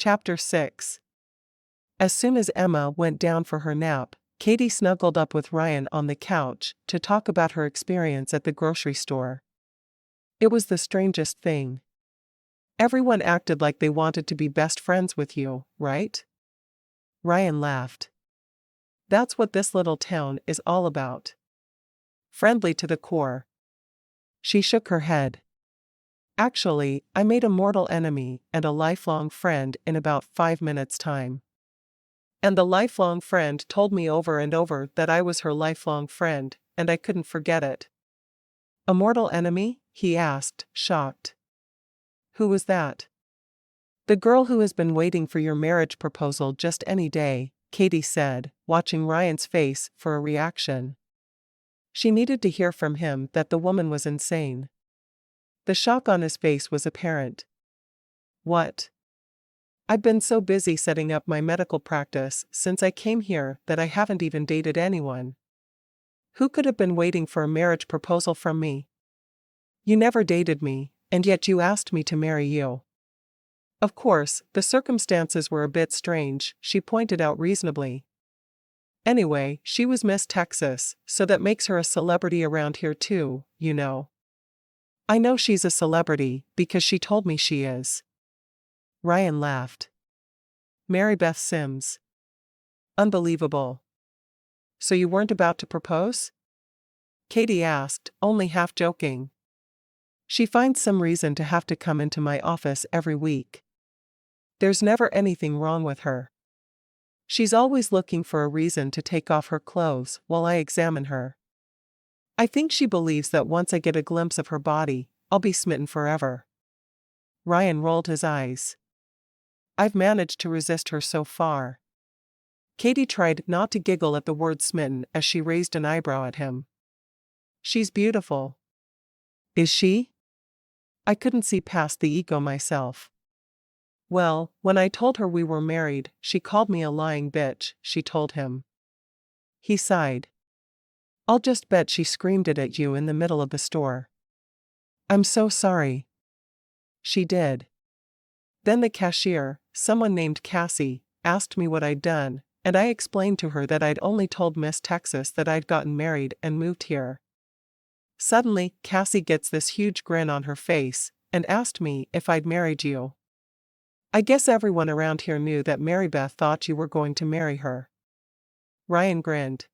Chapter 6. As soon as Emma went down for her nap, Katie snuggled up with Ryan on the couch to talk about her experience at the grocery store. It was the strangest thing. Everyone acted like they wanted to be best friends with you, right? Ryan laughed. That's what this little town is all about. Friendly to the core. She shook her head. Actually, I made a mortal enemy and a lifelong friend in about 5 minutes' time. And the lifelong friend told me over and over that I was her lifelong friend, and I couldn't forget it. A mortal enemy? He asked, shocked. Who was that? The girl who has been waiting for your marriage proposal just any day, Katie said, watching Ryan's face for a reaction. She needed to hear from him that the woman was insane. The shock on his face was apparent. What? I've been so busy setting up my medical practice since I came here that I haven't even dated anyone. Who could have been waiting for a marriage proposal from me? You never dated me, and yet you asked me to marry you. Of course, the circumstances were a bit strange, she pointed out reasonably. Anyway, she was Miss Texas, so that makes her a celebrity around here too, you know. I know she's a celebrity, because she told me she is. Ryan laughed. Mary Beth Sims. Unbelievable. So you weren't about to propose? Katie asked, only half joking. She finds some reason to have to come into my office every week. There's never anything wrong with her. She's always looking for a reason to take off her clothes while I examine her. I think she believes that once I get a glimpse of her body, I'll be smitten forever. Ryan rolled his eyes. I've managed to resist her so far. Katie tried not to giggle at the word smitten as she raised an eyebrow at him. She's beautiful. Is she? I couldn't see past the ego myself. Well, when I told her we were married, she called me a lying bitch, she told him. He sighed. I'll just bet she screamed it at you in the middle of the store. I'm so sorry. She did. Then the cashier, someone named Cassie, asked me what I'd done, and I explained to her that I'd only told Miss Texas that I'd gotten married and moved here. Suddenly, Cassie gets this huge grin on her face, and asked me if I'd married you. I guess everyone around here knew that Mary Beth thought you were going to marry her. Ryan grinned.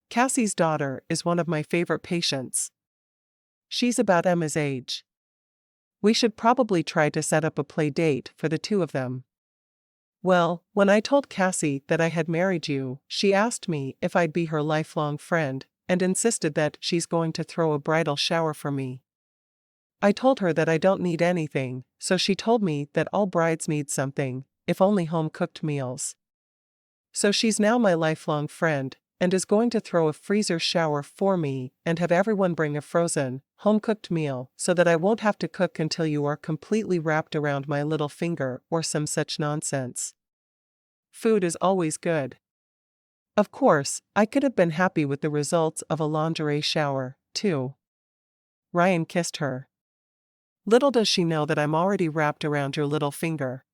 Cassie's daughter is one of my favorite patients. She's about Emma's age. We should probably try to set up a play date for the two of them. Well, when I told Cassie that I had married you, she asked me if I'd be her lifelong friend, and insisted that she's going to throw a bridal shower for me. I told her that I don't need anything, so she told me that all brides need something, if only home-cooked meals. So she's now my lifelong friend, and is going to throw a freezer shower for me and have everyone bring a frozen, home-cooked meal so that I won't have to cook until you are completely wrapped around my little finger or some such nonsense. Food is always good. Of course, I could have been happy with the results of a lingerie shower, too. Ryan kissed her. Little does she know that I'm already wrapped around your little finger.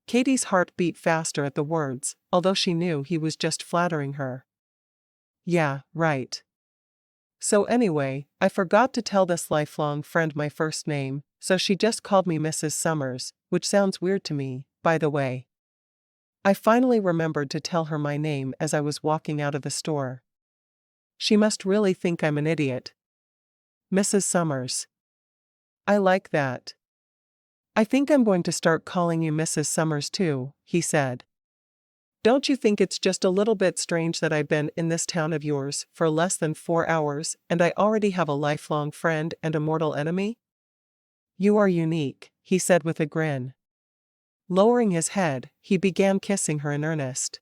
Katie's heart beat faster at the words, although she knew he was just flattering her. Yeah, right. So anyway, I forgot to tell this lifelong friend my first name, so she just called me Mrs. Summers, which sounds weird to me, by the way. I finally remembered to tell her my name as I was walking out of the store. She must really think I'm an idiot. Mrs. Summers. I like that. I think I'm going to start calling you Mrs. Summers too, he said. Don't you think it's just a little bit strange that I've been in this town of yours for less than 4 hours and I already have a lifelong friend and a mortal enemy? You are unique, he said with a grin. Lowering his head, he began kissing her in earnest.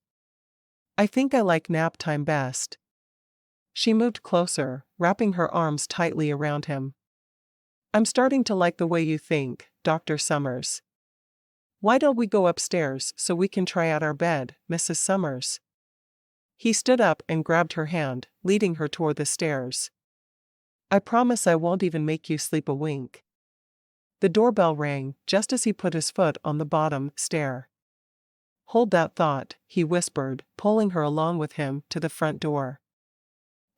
I think I like nap time best. She moved closer, wrapping her arms tightly around him. I'm starting to like the way you think, Dr. Summers. Why don't we go upstairs so we can try out our bed, Mrs. Summers? He stood up and grabbed her hand, leading her toward the stairs. I promise I won't even make you sleep a wink. The doorbell rang just as he put his foot on the bottom stair. "Hold that thought," he whispered, pulling her along with him to the front door.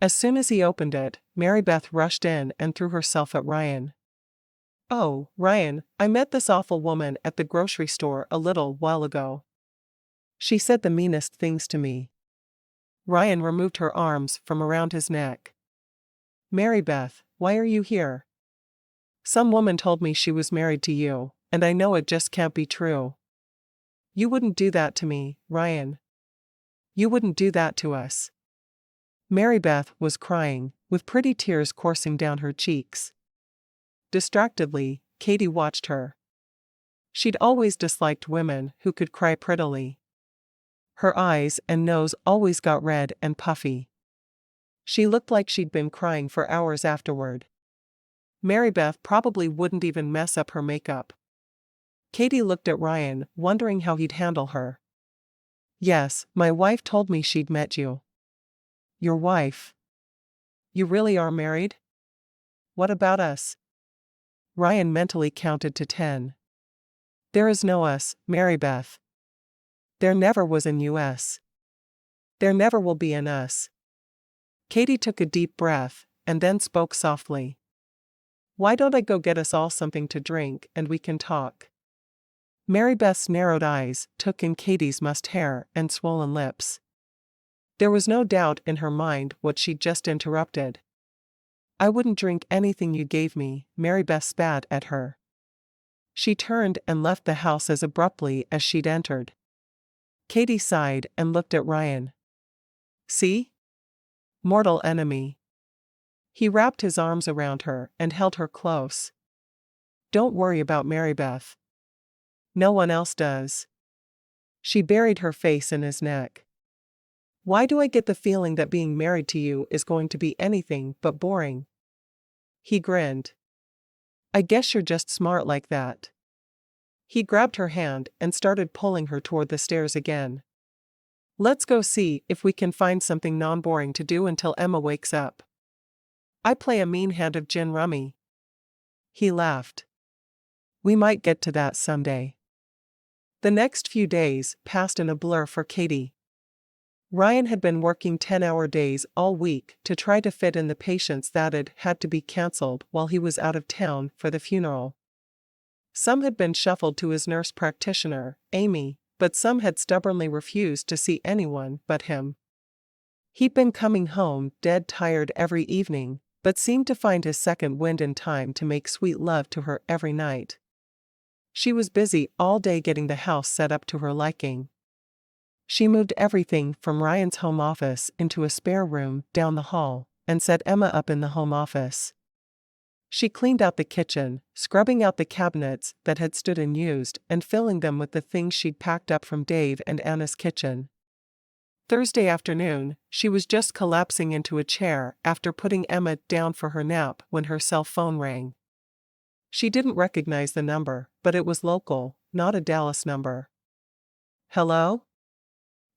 As soon as he opened it, Mary Beth rushed in and threw herself at Ryan. "Oh, Ryan, I met this awful woman at the grocery store a little while ago. She said the meanest things to me." Ryan removed her arms from around his neck. "Mary Beth, why are you here? Some woman told me she was married to you, and I know it just can't be true. You wouldn't do that to me, Ryan. You wouldn't do that to us." Mary Beth was crying, with pretty tears coursing down her cheeks. Distractedly, Katie watched her. She'd always disliked women who could cry prettily. Her eyes and nose always got red and puffy. She looked like she'd been crying for hours afterward. Mary Beth probably wouldn't even mess up her makeup. Katie looked at Ryan, wondering how he'd handle her. "Yes, my wife told me she'd met you." "Your wife? You really are married? What about us?" Ryan mentally counted to 10. "There is no us, Mary Beth. There never was an US. There never will be an us." Katie took a deep breath, and then spoke softly. "Why don't I go get us all something to drink and we can talk?" Mary Beth's narrowed eyes took in Katie's mussed hair and swollen lips. There was no doubt in her mind what she'd just interrupted. "I wouldn't drink anything you gave me," Mary Beth spat at her. She turned and left the house as abruptly as she'd entered. Katie sighed and looked at Ryan. "See? Mortal enemy." He wrapped his arms around her and held her close. "Don't worry about Mary Beth. No one else does." She buried her face in his neck. "Why do I get the feeling that being married to you is going to be anything but boring?" He grinned. "I guess you're just smart like that." He grabbed her hand and started pulling her toward the stairs again. "Let's go see if we can find something non-boring to do until Emma wakes up. I play a mean hand of gin rummy." He laughed. "We might get to that someday." The next few days passed in a blur for Katie. Ryan had been working 10-hour days all week to try to fit in the patients that had to be cancelled while he was out of town for the funeral. Some had been shuffled to his nurse practitioner, Amy, but some had stubbornly refused to see anyone but him. He'd been coming home dead tired every evening, but seemed to find his second wind in time to make sweet love to her every night. She was busy all day getting the house set up to her liking. She moved everything from Ryan's home office into a spare room down the hall, and set Emma up in the home office. She cleaned out the kitchen, scrubbing out the cabinets that had stood unused and filling them with the things she'd packed up from Dave and Anna's kitchen. Thursday afternoon, she was just collapsing into a chair after putting Emma down for her nap when her cell phone rang. She didn't recognize the number, but it was local, not a Dallas number. "Hello?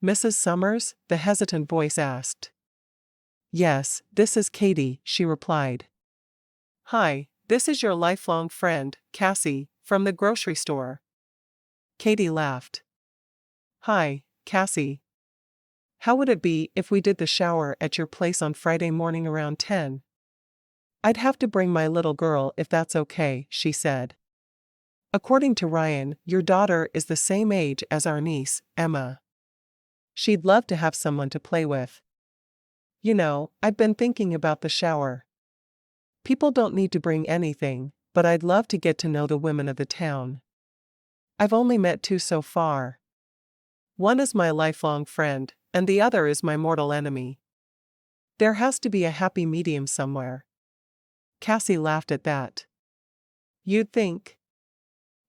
Mrs. Summers?" the hesitant voice asked. "Yes, this is Katie," she replied. "Hi, this is your lifelong friend, Cassie, from the grocery store." Katie laughed. "Hi, Cassie. How would it be if we did the shower at your place on Friday morning around 10? I'd have to bring my little girl if that's okay," she said. "According to Ryan, your daughter is the same age as our niece, Emma. She'd love to have someone to play with. You know, I've been thinking about the shower. People don't need to bring anything, but I'd love to get to know the women of the town. I've only met 2 so far. One is my lifelong friend, and the other is my mortal enemy. There has to be a happy medium somewhere." Cassie laughed at that. "You'd think.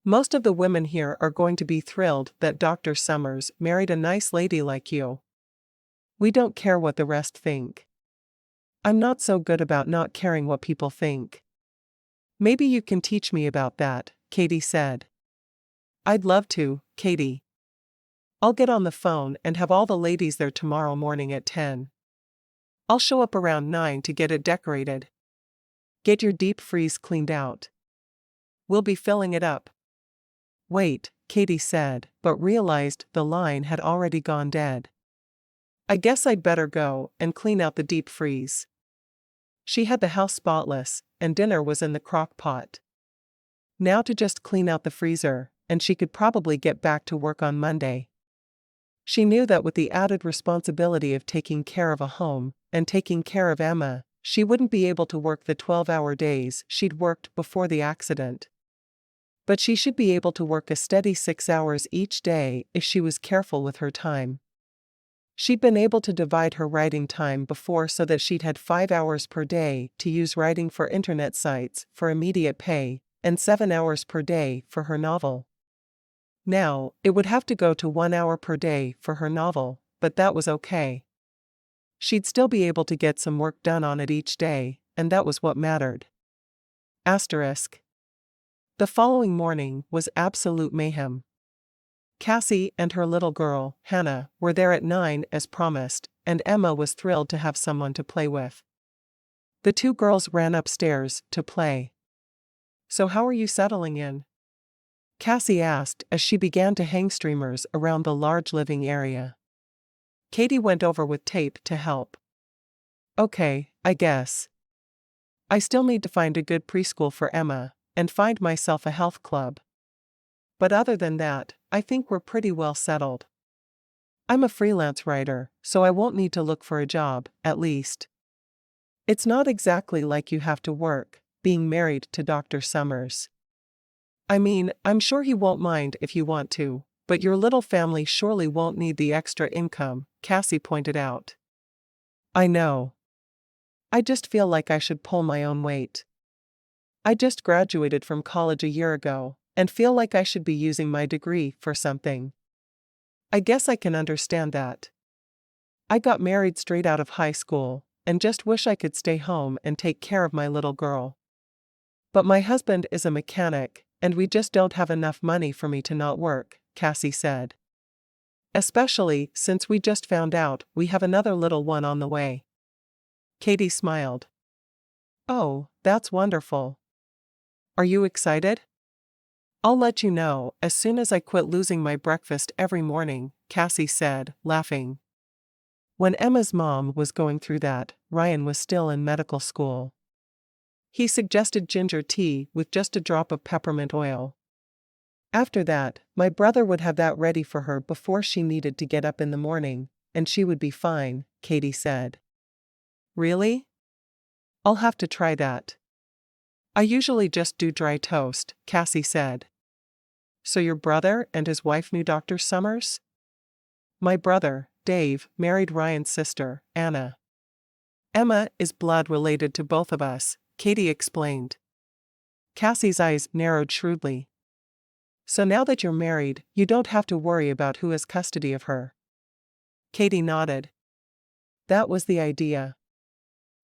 Most of the women here are going to be thrilled that Dr. Summers married a nice lady like you. We don't care what the rest think." "I'm not so good about not caring what people think." "Maybe you can teach me about that," Katie said. "I'd love to, Katie. I'll get on the phone and have all the ladies there tomorrow morning at 10. I'll show up around 9 to get it decorated. Get your deep freeze cleaned out." We'll be filling it up. Wait, Katie said, but realized the line had already gone dead. I guess I'd better go and clean out the deep freeze. She had the house spotless, and dinner was in the crock pot. Now to just clean out the freezer, and she could probably get back to work on Monday. She knew that with the added responsibility of taking care of a home, and taking care of Emma, she wouldn't be able to work the 12-hour days she'd worked before the accident. But she should be able to work a steady 6 hours each day if she was careful with her time. She'd been able to divide her writing time before so that she'd had 5 hours per day to use writing for internet sites for immediate pay, and 7 hours per day for her novel. Now, it would have to go to 1 hour per day for her novel, but that was okay. She'd still be able to get some work done on it each day, and that was what mattered. Asterisk. The following morning was absolute mayhem. Cassie and her little girl, Hannah, were there at 9 as promised, and Emma was thrilled to have someone to play with. The two girls ran upstairs to play. So how are you settling in? Cassie asked as she began to hang streamers around the large living area. Katie went over with tape to help. Okay, I guess. I still need to find a good preschool for Emma, and find myself a health club. But other than that, I think we're pretty well settled. I'm a freelance writer, so I won't need to look for a job, at least. It's not exactly like you have to work, being married to Dr. Summers. I mean, I'm sure he won't mind if you want to, but your little family surely won't need the extra income, Cassie pointed out. I know. I just feel like I should pull my own weight. I just graduated from college a year ago, and feel like I should be using my degree for something. I guess I can understand that. I got married straight out of high school, and just wish I could stay home and take care of my little girl. But my husband is a mechanic, and we just don't have enough money for me to not work, Cassie said. Especially since we just found out we have another little one on the way. Katie smiled. Oh, that's wonderful. Are you excited? I'll let you know as soon as I quit losing my breakfast every morning, Cassie said, laughing. When Emma's mom was going through that, Ryan was still in medical school. He suggested ginger tea with just a drop of peppermint oil. After that, my brother would have that ready for her before she needed to get up in the morning, and she would be fine, Katie said. Really? I'll have to try that. I usually just do dry toast, Cassie said. So your brother and his wife knew Dr. Summers? My brother, Dave, married Ryan's sister, Anna. Emma is blood related to both of us, Katie explained. Cassie's eyes narrowed shrewdly. So now that you're married, you don't have to worry about who has custody of her. Katie nodded. That was the idea.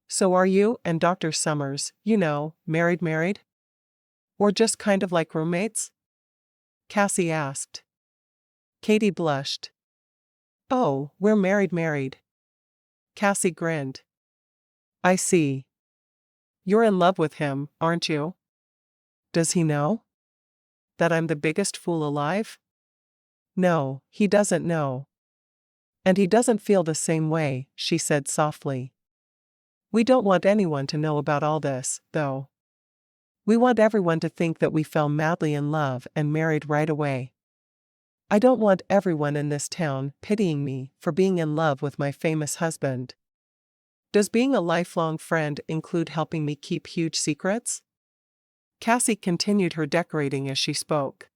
So are you and Dr. Summers, married? Or just kind of like roommates? Cassie asked. Katie blushed. Oh, we're married. Cassie grinned. I see. You're in love with him, aren't you? Does he know? That I'm the biggest fool alive? No, he doesn't know. And he doesn't feel the same way, she said softly. We don't want anyone to know about all this, though. We want everyone to think that we fell madly in love and married right away. I don't want everyone in this town pitying me for being in love with my famous husband. Does being a lifelong friend include helping me keep huge secrets? Cassie continued her decorating as she spoke.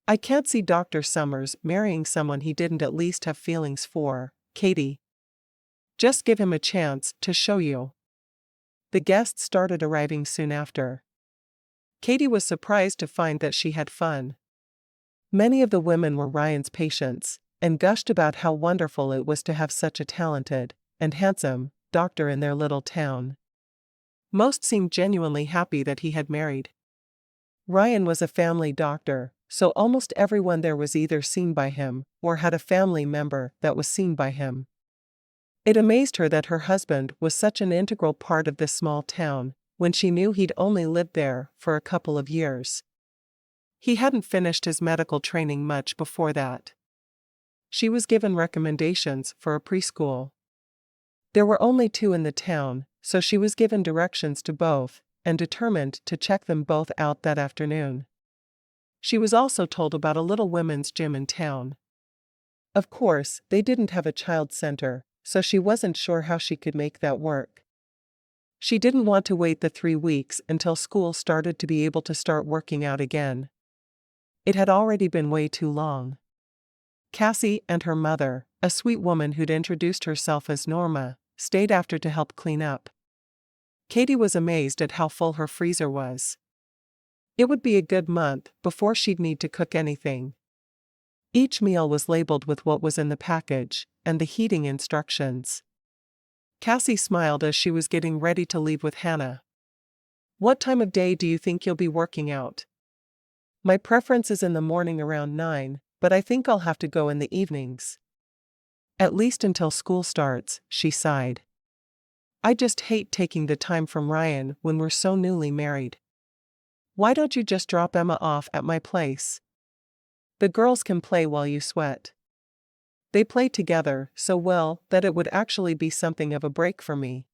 I can't see Dr. Summers marrying someone he didn't at least have feelings for, Katie. Just give him a chance to show you. The guests started arriving soon after. Katie was surprised to find that she had fun. Many of the women were Ryan's patients, and gushed about how wonderful it was to have such a talented and handsome doctor in their little town. Most seemed genuinely happy that he had married. Ryan was a family doctor, so almost everyone there was either seen by him or had a family member that was seen by him. It amazed her that her husband was such an integral part of this small town, when she knew he'd only lived there for a couple of years. He hadn't finished his medical training much before that. She was given recommendations for a preschool. There were only 2 in the town, so she was given directions to both, and determined to check them both out that afternoon. She was also told about a little women's gym in town. Of course, they didn't have a child center, so she wasn't sure how she could make that work. She didn't want to wait the 3 weeks until school started to be able to start working out again. It had already been way too long. Cassie and her mother, a sweet woman who'd introduced herself as Norma, stayed after to help clean up. Katie was amazed at how full her freezer was. It would be a good month before she'd need to cook anything. Each meal was labeled with what was in the package and the heating instructions. Cassie smiled as she was getting ready to leave with Hannah. "What time of day do you think you'll be working out?" "My preference is in the morning around 9, but I think I'll have to go in the evenings. At least until school starts," she sighed. "I just hate taking the time from Ryan when we're so newly married. Why don't you just drop Emma off at my place? The girls can play while you sweat. They play together so well that it would actually be something of a break for me."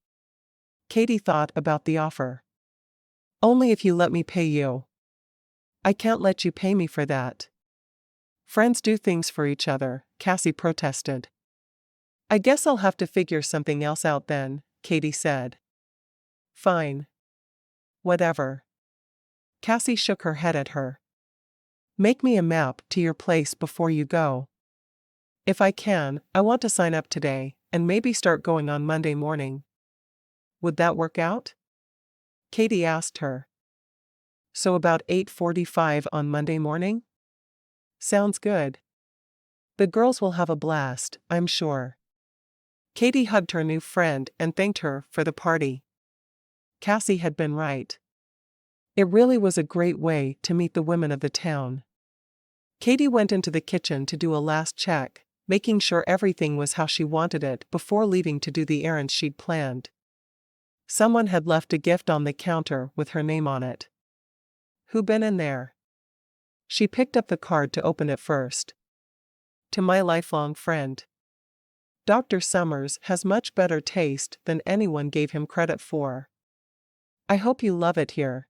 Katie thought about the offer. "Only if you let me pay you." "I can't let you pay me for that." "Friends do things for each other," Cassie protested. "I guess I'll have to figure something else out then," Katie said. "Fine. Whatever." Cassie shook her head at her. "Make me a map to your place before you go." "If I can, I want to sign up today, and maybe start going on Monday morning." "Would that work out?" Katie asked her. "So about 8:45 on Monday morning?" "Sounds good. The girls will have a blast, I'm sure." Katie hugged her new friend and thanked her for the party. Cassie had been right. It really was a great way to meet the women of the town. Katie went into the kitchen to do a last check, making sure everything was how she wanted it before leaving to do the errands she'd planned. Someone had left a gift on the counter with her name on it. "Who been in there?" She picked up the card to open it first. "To my lifelong friend. Dr. Summers has much better taste than anyone gave him credit for. I hope you love it here.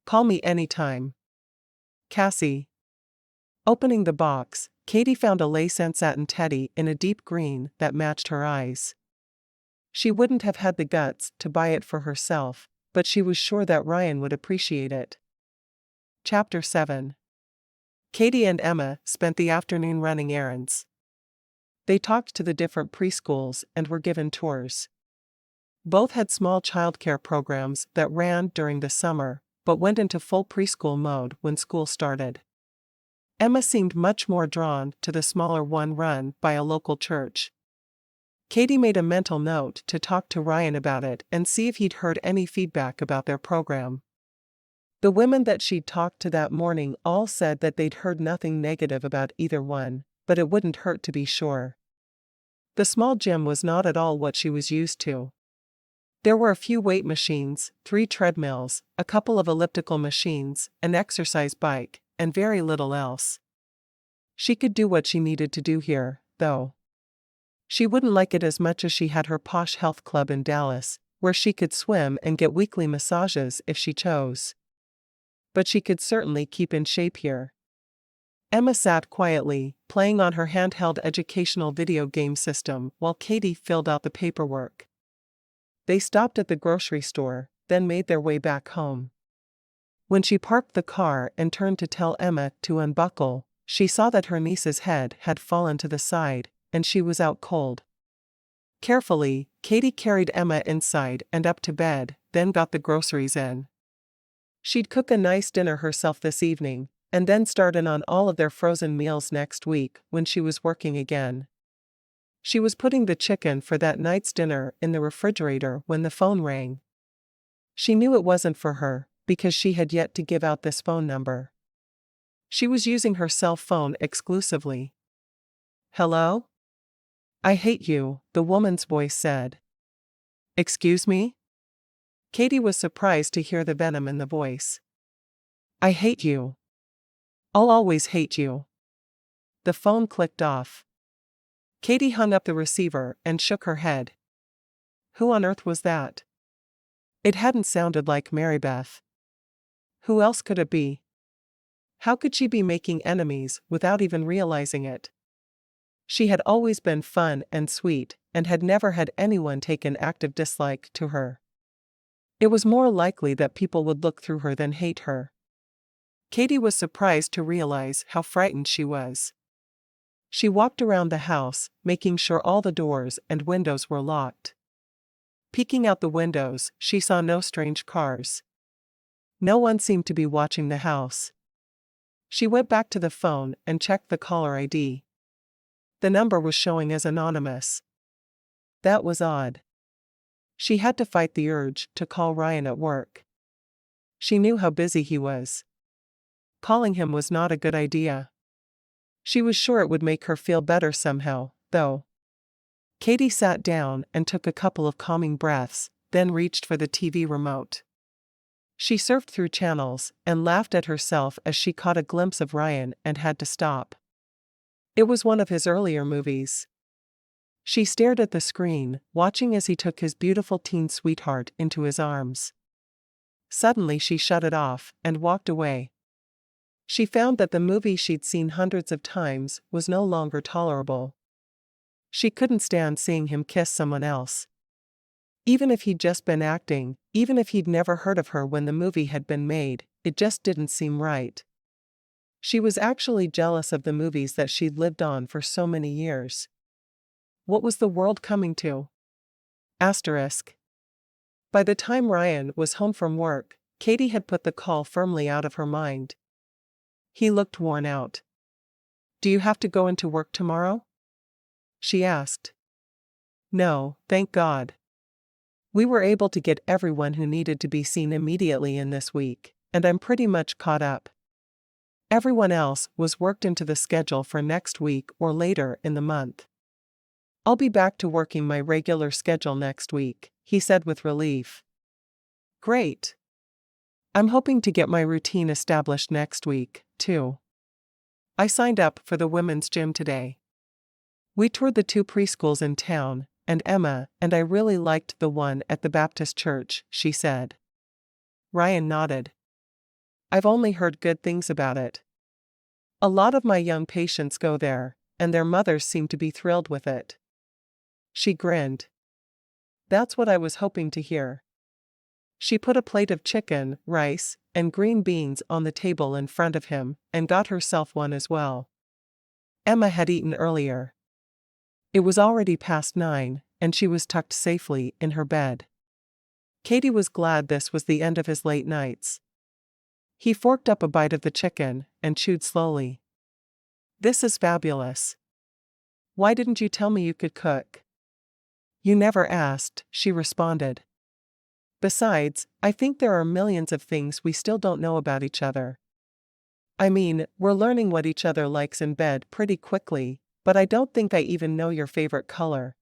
Call me anytime. Cassie." Opening the box, Katie found a lace and satin teddy in a deep green that matched her eyes. She wouldn't have had the guts to buy it for herself, but she was sure that Ryan would appreciate it. Chapter 7. Katie and Emma spent the afternoon running errands. They talked to the different preschools and were given tours. Both had small childcare programs that ran during the summer, but went into full preschool mode when school started. Emma seemed much more drawn to the smaller one run by a local church. Katie made a mental note to talk to Ryan about it and see if he'd heard any feedback about their program. The women that she'd talked to that morning all said that they'd heard nothing negative about either one, but it wouldn't hurt to be sure. The small gym was not at all what she was used to. There were a few weight machines, 3 treadmills, a couple of elliptical machines, an exercise bike, and very little else. She could do what she needed to do here, though. She wouldn't like it as much as she had her posh health club in Dallas, where she could swim and get weekly massages if she chose. But she could certainly keep in shape here. Emma sat quietly, playing on her handheld educational video game system while Katie filled out the paperwork. They stopped at the grocery store, then made their way back home. When she parked the car and turned to tell Emma to unbuckle, she saw that her niece's head had fallen to the side, and she was out cold. Carefully, Katie carried Emma inside and up to bed, then got the groceries in. She'd cook a nice dinner herself this evening, and then start in on all of their frozen meals next week when she was working again. She was putting the chicken for that night's dinner in the refrigerator when the phone rang. She knew it wasn't for her, because she had yet to give out this phone number. She was using her cell phone exclusively. "Hello? I hate you," the woman's voice said. "Excuse me?" Katie was surprised to hear the venom in the voice. I hate you. I'll always hate you. The phone clicked off. Katie hung up the receiver and shook her head. Who on earth was that? It hadn't sounded like Marybeth. Who else could it be? How could she be making enemies without even realizing it? She had always been fun and sweet, and had never had anyone take an active dislike to her. It was more likely that people would look through her than hate her. Katie was surprised to realize how frightened she was. She walked around the house, making sure all the doors and windows were locked. Peeking out the windows, she saw no strange cars. No one seemed to be watching the house. She went back to the phone and checked the caller ID. The number was showing as anonymous. That was odd. She had to fight the urge to call Ryan at work. She knew how busy he was. Calling him was not a good idea. She was sure it would make her feel better somehow, though. Katie sat down and took a couple of calming breaths, then reached for the TV remote. She surfed through channels and laughed at herself as she caught a glimpse of Ryan and had to stop. It was one of his earlier movies. She stared at the screen, watching as he took his beautiful teen sweetheart into his arms. Suddenly she shut it off and walked away. She found that the movie she'd seen hundreds of times was no longer tolerable. She couldn't stand seeing him kiss someone else. Even if he'd just been acting, even if he'd never heard of her when the movie had been made, it just didn't seem right. She was actually jealous of the movies that she'd lived on for so many years. What was the world coming to? Asterisk. By the time Ryan was home from work, Katie had put the call firmly out of her mind. He looked worn out. Do you have to go into work tomorrow? She asked. No, thank God. We were able to get everyone who needed to be seen immediately in this week, and I'm pretty much caught up. Everyone else was worked into the schedule for next week or later in the month. I'll be back to working my regular schedule next week, he said with relief. Great. I'm hoping to get my routine established next week, too. I signed up for the women's gym today. We toured the 2 preschools in town, and Emma and I really liked the one at the Baptist church, she said. Ryan nodded. I've only heard good things about it. A lot of my young patients go there, and their mothers seem to be thrilled with it. She grinned. That's what I was hoping to hear. She put a plate of chicken, rice, and green beans on the table in front of him, and got herself one as well. Emma had eaten earlier. It was already past 9, and she was tucked safely in her bed. Katie was glad this was the end of his late nights. He forked up a bite of the chicken, and chewed slowly. This is fabulous. Why didn't you tell me you could cook? You never asked, she responded. Besides, I think there are millions of things we still don't know about each other. I mean, we're learning what each other likes in bed pretty quickly, but I don't think I even know your favorite color.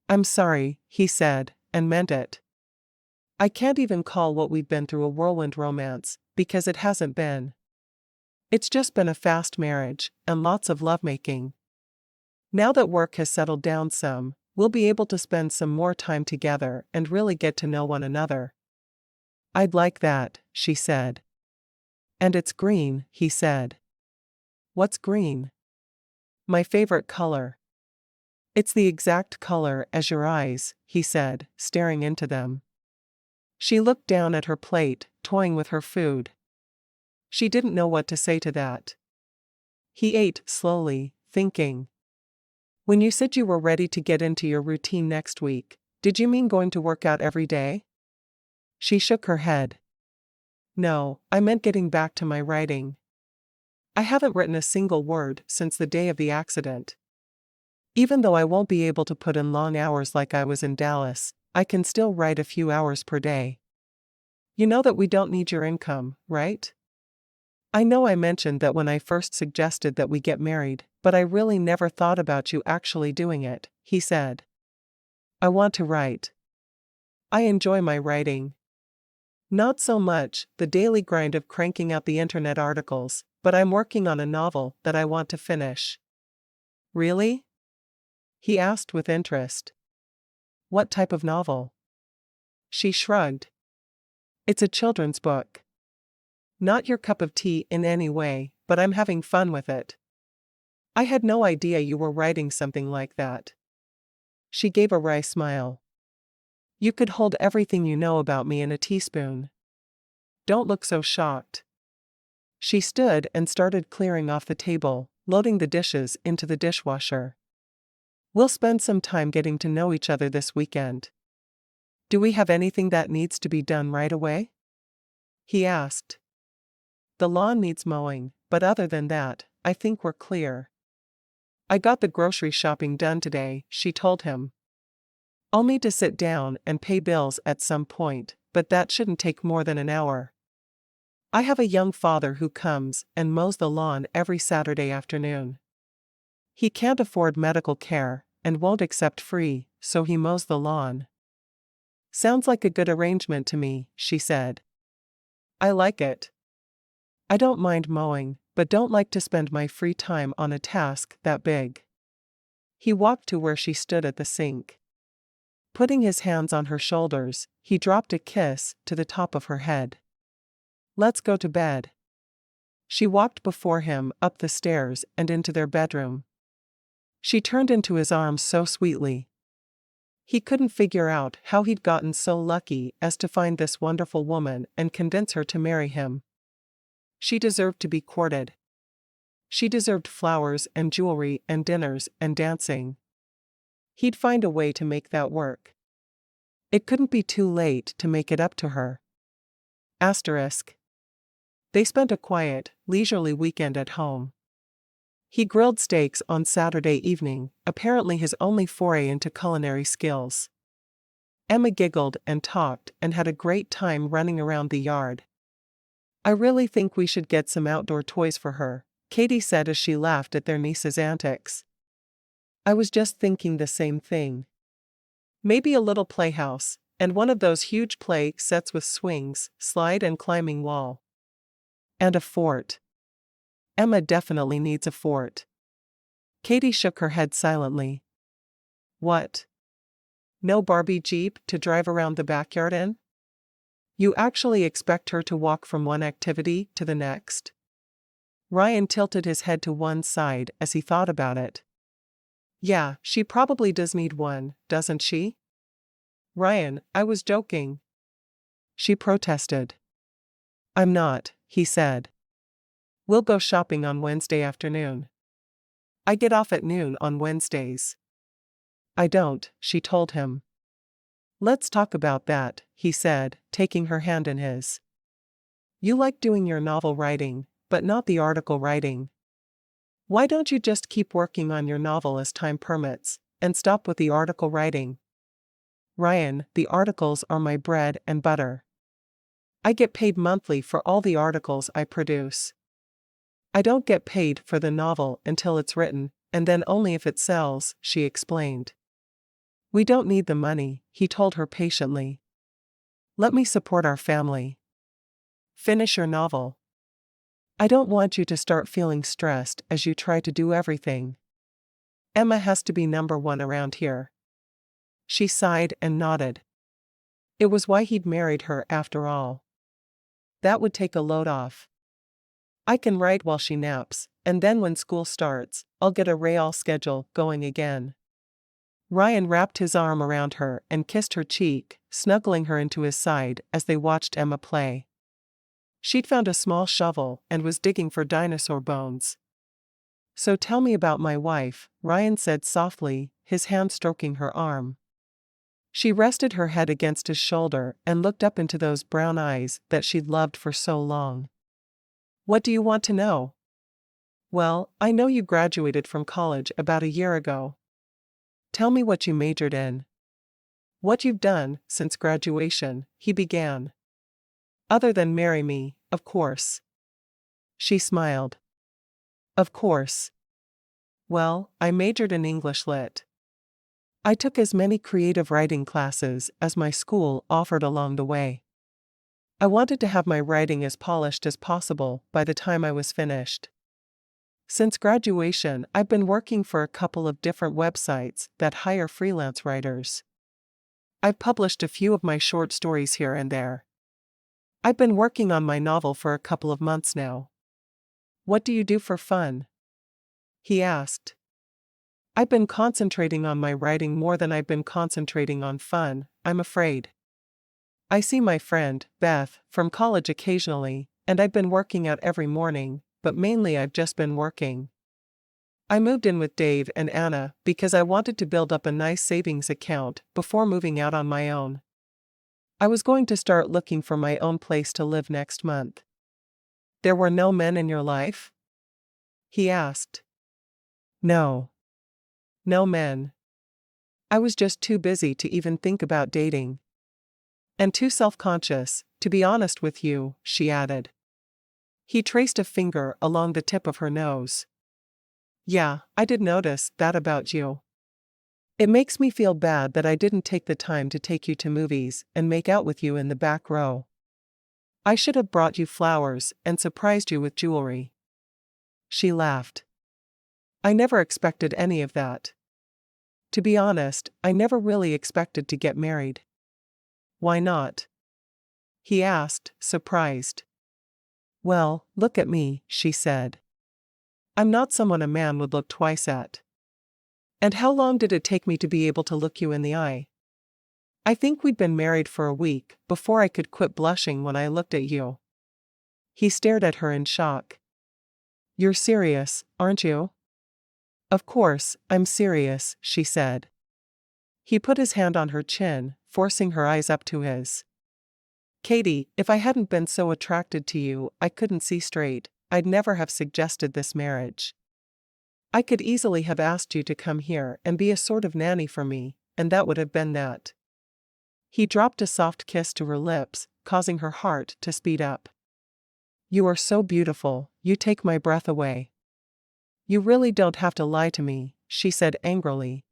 I'm sorry, he said, and meant it. I can't even call what we've been through a whirlwind romance, because it hasn't been. It's just been a fast marriage, and lots of lovemaking. Now that work has settled down some, we'll be able to spend some more time together and really get to know one another. I'd like that, she said. And it's green, he said. What's green? My favorite color. It's the exact color as your eyes, he said, staring into them. She looked down at her plate, toying with her food. She didn't know what to say to that. He ate slowly, thinking. When you said you were ready to get into your routine next week, did you mean going to work out every day? She shook her head. No, I meant getting back to my writing. I haven't written a single word since the day of the accident. Even though I won't be able to put in long hours like I was in Dallas, I can still write a few hours per day. You know that we don't need your income, right? I know I mentioned that when I first suggested that we get married, but I really never thought about you actually doing it, he said. I want to write. I enjoy my writing. Not so much the daily grind of cranking out the internet articles, but I'm working on a novel that I want to finish. Really? He asked with interest. What type of novel? She shrugged. It's a children's book. Not your cup of tea in any way, but I'm having fun with it. I had no idea you were writing something like that. She gave a wry smile. You could hold everything you know about me in a teaspoon. Don't look so shocked. She stood and started clearing off the table, loading the dishes into the dishwasher. We'll spend some time getting to know each other this weekend. Do we have anything that needs to be done right away? He asked. The lawn needs mowing, but other than that, I think we're clear. I got the grocery shopping done today, she told him. I'll need to sit down and pay bills at some point, but that shouldn't take more than an hour. I have a young father who comes and mows the lawn every Saturday afternoon. He can't afford medical care and won't accept free, so he mows the lawn. Sounds like a good arrangement to me, she said. I like it. I don't mind mowing, but don't like to spend my free time on a task that big. He walked to where she stood at the sink. Putting his hands on her shoulders, he dropped a kiss to the top of her head. Let's go to bed. She walked before him up the stairs and into their bedroom. She turned into his arms so sweetly. He couldn't figure out how he'd gotten so lucky as to find this wonderful woman and convince her to marry him. She deserved to be courted. She deserved flowers and jewelry and dinners and dancing. He'd find a way to make that work. It couldn't be too late to make it up to her. Asterisk. They spent a quiet, leisurely weekend at home. He grilled steaks on Saturday evening, apparently his only foray into culinary skills. Emma giggled and talked and had a great time running around the yard. I really think we should get some outdoor toys for her, Katie said as she laughed at their niece's antics. I was just thinking the same thing. Maybe a little playhouse, and one of those huge play sets with swings, slide and climbing wall. And a fort. Emma definitely needs a fort. Katie shook her head silently. What? No Barbie Jeep to drive around the backyard in? You actually expect her to walk from one activity to the next? Ryan tilted his head to one side as he thought about it. Yeah, she probably does need one, doesn't she? Ryan, I was joking. She protested. I'm not, he said. We'll go shopping on Wednesday afternoon. I get off at noon on Wednesdays. I don't, she told him. Let's talk about that, he said, taking her hand in his. You like doing your novel writing, but not the article writing. Why don't you just keep working on your novel as time permits, and stop with the article writing? Ryan, the articles are my bread and butter. I get paid monthly for all the articles I produce. I don't get paid for the novel until it's written, and then only if it sells, she explained. We don't need the money, he told her patiently. Let me support our family. Finish your novel. I don't want you to start feeling stressed as you try to do everything. Emma has to be number one around here. She sighed and nodded. It was why he'd married her after all. That would take a load off. I can write while she naps, and then when school starts, I'll get a real schedule going again. Ryan wrapped his arm around her and kissed her cheek, snuggling her into his side as they watched Emma play. She'd found a small shovel and was digging for dinosaur bones. So tell me about my wife, Ryan said softly, his hand stroking her arm. She rested her head against his shoulder and looked up into those brown eyes that she'd loved for so long. What do you want to know? Well, I know you graduated from college about a year ago. Tell me what you majored in. What you've done since graduation, he began. Other than marry me, of course. She smiled. Of course. Well, I majored in English Lit. I took as many creative writing classes as my school offered along the way. I wanted to have my writing as polished as possible by the time I was finished. Since graduation, I've been working for a couple of different websites that hire freelance writers. I've published a few of my short stories here and there. I've been working on my novel for a couple of months now. What do you do for fun? He asked. I've been concentrating on my writing more than I've been concentrating on fun, I'm afraid. I see my friend, Beth, from college occasionally, and I've been working out every morning, but mainly I've just been working. I moved in with Dave and Anna because I wanted to build up a nice savings account before moving out on my own. I was going to start looking for my own place to live next month. There were no men in your life? He asked. No. No men. I was just too busy to even think about dating. And too self-conscious, to be honest with you, she added. He traced a finger along the tip of her nose. Yeah, I did notice that about you. It makes me feel bad that I didn't take the time to take you to movies and make out with you in the back row. I should have brought you flowers and surprised you with jewelry. She laughed. I never expected any of that. To be honest, I never really expected to get married. Why not? He asked, surprised. Well, look at me, she said. I'm not someone a man would look twice at. And how long did it take me to be able to look you in the eye? I think we'd been married for a week before I could quit blushing when I looked at you. He stared at her in shock. You're serious, aren't you? Of course, I'm serious, she said. He put his hand on her chin, forcing her eyes up to his. Katie, if I hadn't been so attracted to you, I couldn't see straight, I'd never have suggested this marriage. I could easily have asked you to come here and be a sort of nanny for me, and that would have been that. He dropped a soft kiss to her lips, causing her heart to speed up. You are so beautiful, you take my breath away. You really don't have to lie to me, she said angrily.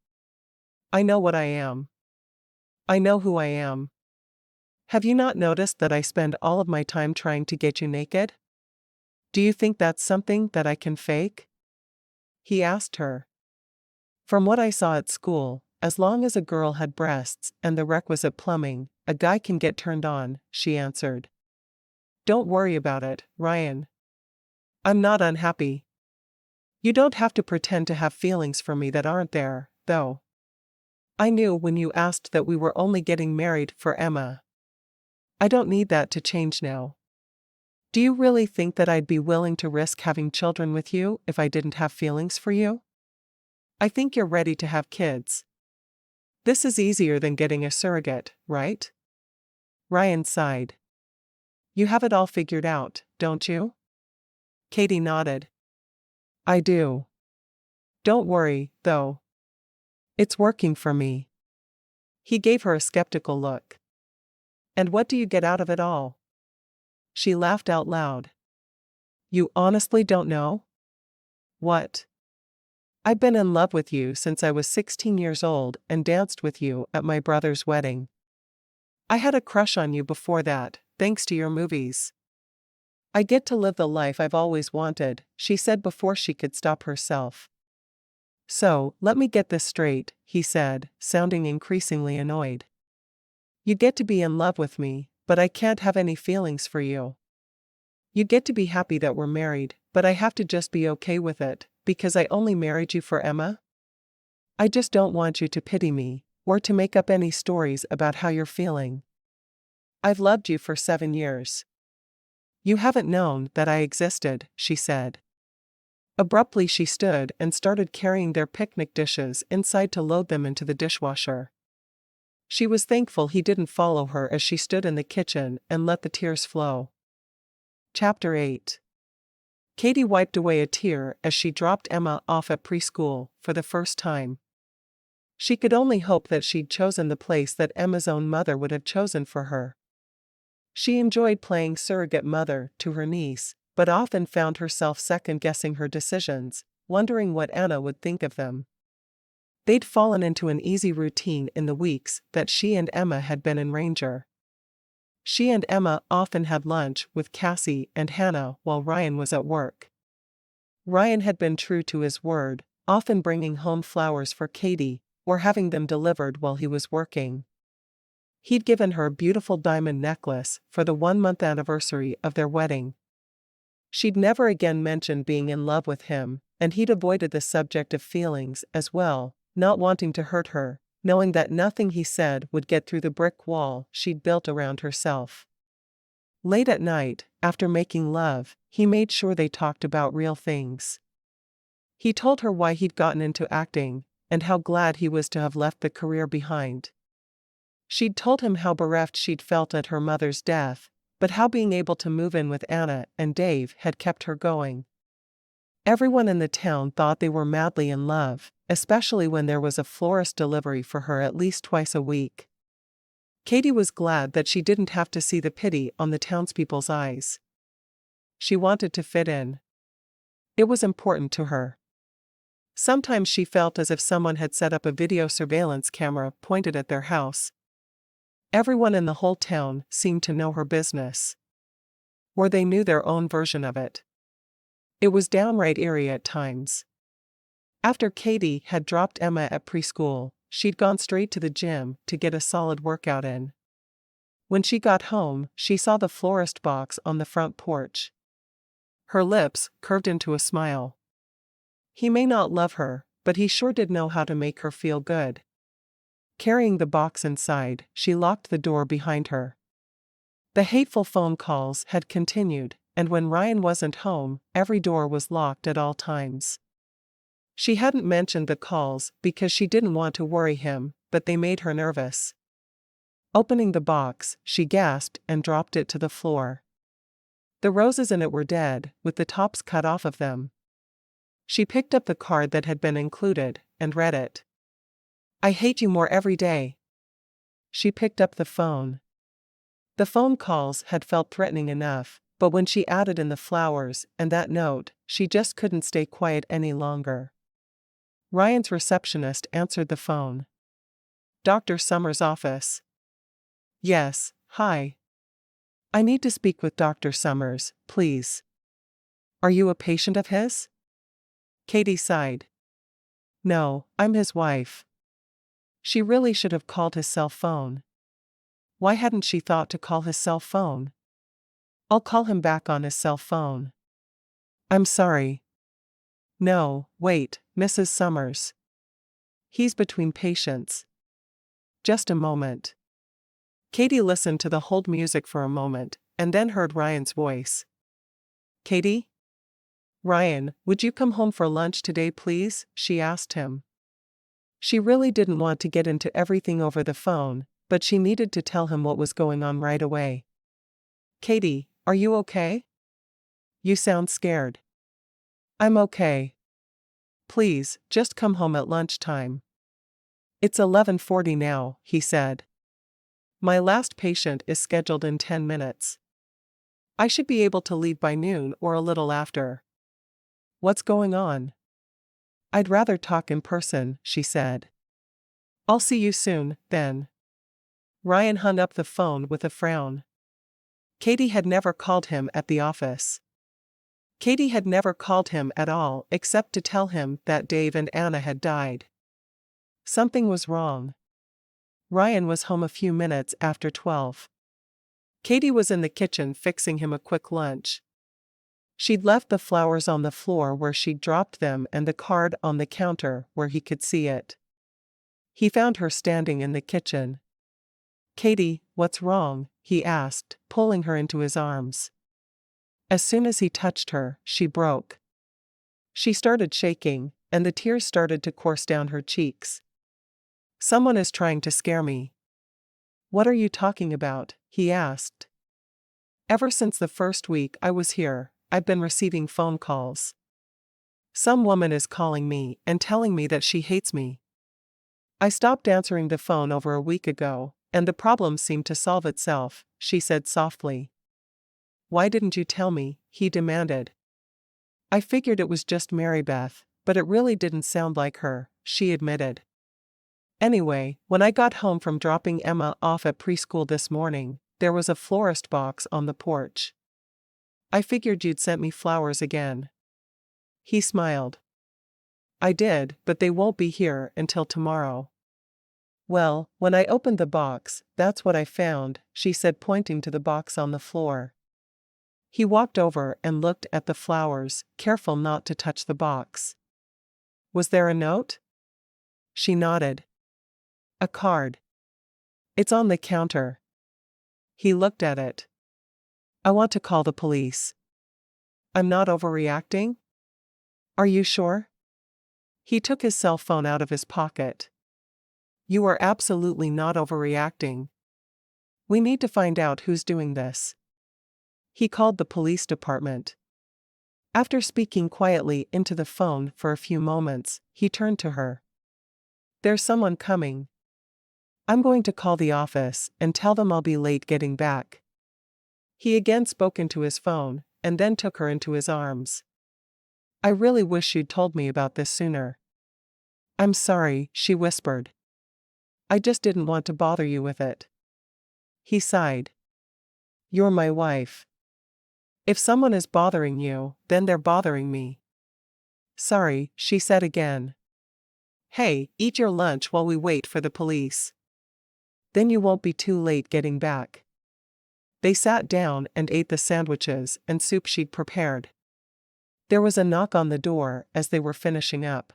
I know what I am. I know who I am. Have you not noticed that I spend all of my time trying to get you naked? Do you think that's something that I can fake? He asked her. From what I saw at school, as long as a girl had breasts and the requisite plumbing, a guy can get turned on, she answered. Don't worry about it, Ryan. I'm not unhappy. You don't have to pretend to have feelings for me that aren't there, though. I knew when you asked that we were only getting married for Emma. I don't need that to change now. Do you really think that I'd be willing to risk having children with you if I didn't have feelings for you? I think you're ready to have kids. This is easier than getting a surrogate, right? Ryan sighed. You have it all figured out, don't you? Katie nodded. I do. Don't worry, though. It's working for me. He gave her a skeptical look. And what do you get out of it all? She laughed out loud. You honestly don't know? What? I've been in love with you since I was 16 years old and danced with you at my brother's wedding. I had a crush on you before that, thanks to your movies. I get to live the life I've always wanted, she said before she could stop herself. So, let me get this straight, he said, sounding increasingly annoyed. You get to be in love with me, but I can't have any feelings for you. You get to be happy that we're married, but I have to just be okay with it, because I only married you for Emma? I just don't want you to pity me, or to make up any stories about how you're feeling. I've loved you for 7 years. You haven't known that I existed, she said. Abruptly she stood and started carrying their picnic dishes inside to load them into the dishwasher. She was thankful he didn't follow her as she stood in the kitchen and let the tears flow. Chapter 8. Katie wiped away a tear as she dropped Emma off at preschool for the first time. She could only hope that she'd chosen the place that Emma's own mother would have chosen for her. She enjoyed playing surrogate mother to her niece, but often found herself second-guessing her decisions, wondering what Anna would think of them. They'd fallen into an easy routine in the weeks that she and Emma had been in Ranger. She and Emma often had lunch with Cassie and Hannah while Ryan was at work. Ryan had been true to his word, often bringing home flowers for Katie, or having them delivered while he was working. He'd given her a beautiful diamond necklace for the 1-month anniversary of their wedding. She'd never again mentioned being in love with him, and he'd avoided the subject of feelings as well, not wanting to hurt her, knowing that nothing he said would get through the brick wall she'd built around herself. Late at night, after making love, he made sure they talked about real things. He told her why he'd gotten into acting, and how glad he was to have left the career behind. She'd told him how bereft she'd felt at her mother's death, but how being able to move in with Anna and Dave had kept her going. Everyone in the town thought they were madly in love, especially when there was a florist delivery for her at least twice a week. Katie was glad that she didn't have to see the pity on the townspeople's eyes. She wanted to fit in. It was important to her. Sometimes she felt as if someone had set up a video surveillance camera pointed at their house. Everyone in the whole town seemed to know her business. Or they knew their own version of it. It was downright eerie at times. After Katie had dropped Emma at preschool, she'd gone straight to the gym to get a solid workout in. When she got home, she saw the florist box on the front porch. Her lips curved into a smile. He may not love her, but he sure did know how to make her feel good. Carrying the box inside, she locked the door behind her. The hateful phone calls had continued, and when Ryan wasn't home, every door was locked at all times. She hadn't mentioned the calls because she didn't want to worry him, but they made her nervous. Opening the box, she gasped and dropped it to the floor. The roses in it were dead, with the tops cut off of them. She picked up the card that had been included, and read it. "I hate you more every day." She picked up the phone. The phone calls had felt threatening enough, but when she added in the flowers and that note, she just couldn't stay quiet any longer. Ryan's receptionist answered the phone. "Dr. Summers' office." "Yes, hi. I need to speak with Dr. Summers, please." "Are you a patient of his?" Katie sighed. "No, I'm his wife." She really should have called his cell phone. Why hadn't she thought to call his cell phone? "I'll call him back on his cell phone." "I'm sorry." "No, wait, Mrs. Summers. He's between patients." "Just a moment." Katie listened to the hold music for a moment, and then heard Ryan's voice. "Katie? Ryan, would you come home for lunch today please?" she asked him. She really didn't want to get into everything over the phone, but she needed to tell him what was going on right away. "Katie, are you okay? You sound scared." "I'm okay. Please, just come home at lunchtime." "It's 11:40 now," he said. "My last patient is scheduled in 10 minutes. I should be able to leave by noon or a little after." "What's going on?" "I'd rather talk in person," she said. "I'll see you soon, then." Ryan hung up the phone with a frown. Katie had never called him at the office. Katie had never called him at all except to tell him that Dave and Anna had died. Something was wrong. Ryan was home a few minutes after 12. Katie was in the kitchen fixing him a quick lunch. She'd left the flowers on the floor where she'd dropped them and the card on the counter where he could see it. He found her standing in the kitchen. "Katie, what's wrong?" he asked, pulling her into his arms. As soon as he touched her, she broke. She started shaking, and the tears started to course down her cheeks. "Someone is trying to scare me." "What are you talking about?" he asked. "Ever since the first week I was here, I've been receiving phone calls. Some woman is calling me and telling me that she hates me. I stopped answering the phone over a week ago, and the problem seemed to solve itself," she said softly. "Why didn't you tell me?" he demanded. "I figured it was just Mary Beth, but it really didn't sound like her," she admitted. Anyway, when I got home from dropping Emma off at preschool this morning, there was a florist box on the porch. I figured you'd sent me flowers again. He smiled. I did, but they won't be here until tomorrow. Well, when I opened the box, that's what I found, she said, pointing to the box on the floor. He walked over and looked at the flowers, careful not to touch the box. Was there a note? She nodded. A card. It's on the counter. He looked at it. I want to call the police. I'm not overreacting? Are you sure? He took his cell phone out of his pocket. You are absolutely not overreacting. We need to find out who's doing this. He called the police department. After speaking quietly into the phone for a few moments, he turned to her. There's someone coming. I'm going to call the office and tell them I'll be late getting back. He again spoke into his phone, and then took her into his arms. I really wish you'd told me about this sooner. I'm sorry, she whispered. I just didn't want to bother you with it. He sighed. You're my wife. If someone is bothering you, then they're bothering me. Sorry, she said again. Hey, eat your lunch while we wait for the police. Then you won't be too late getting back. They sat down and ate the sandwiches and soup she'd prepared. There was a knock on the door as they were finishing up.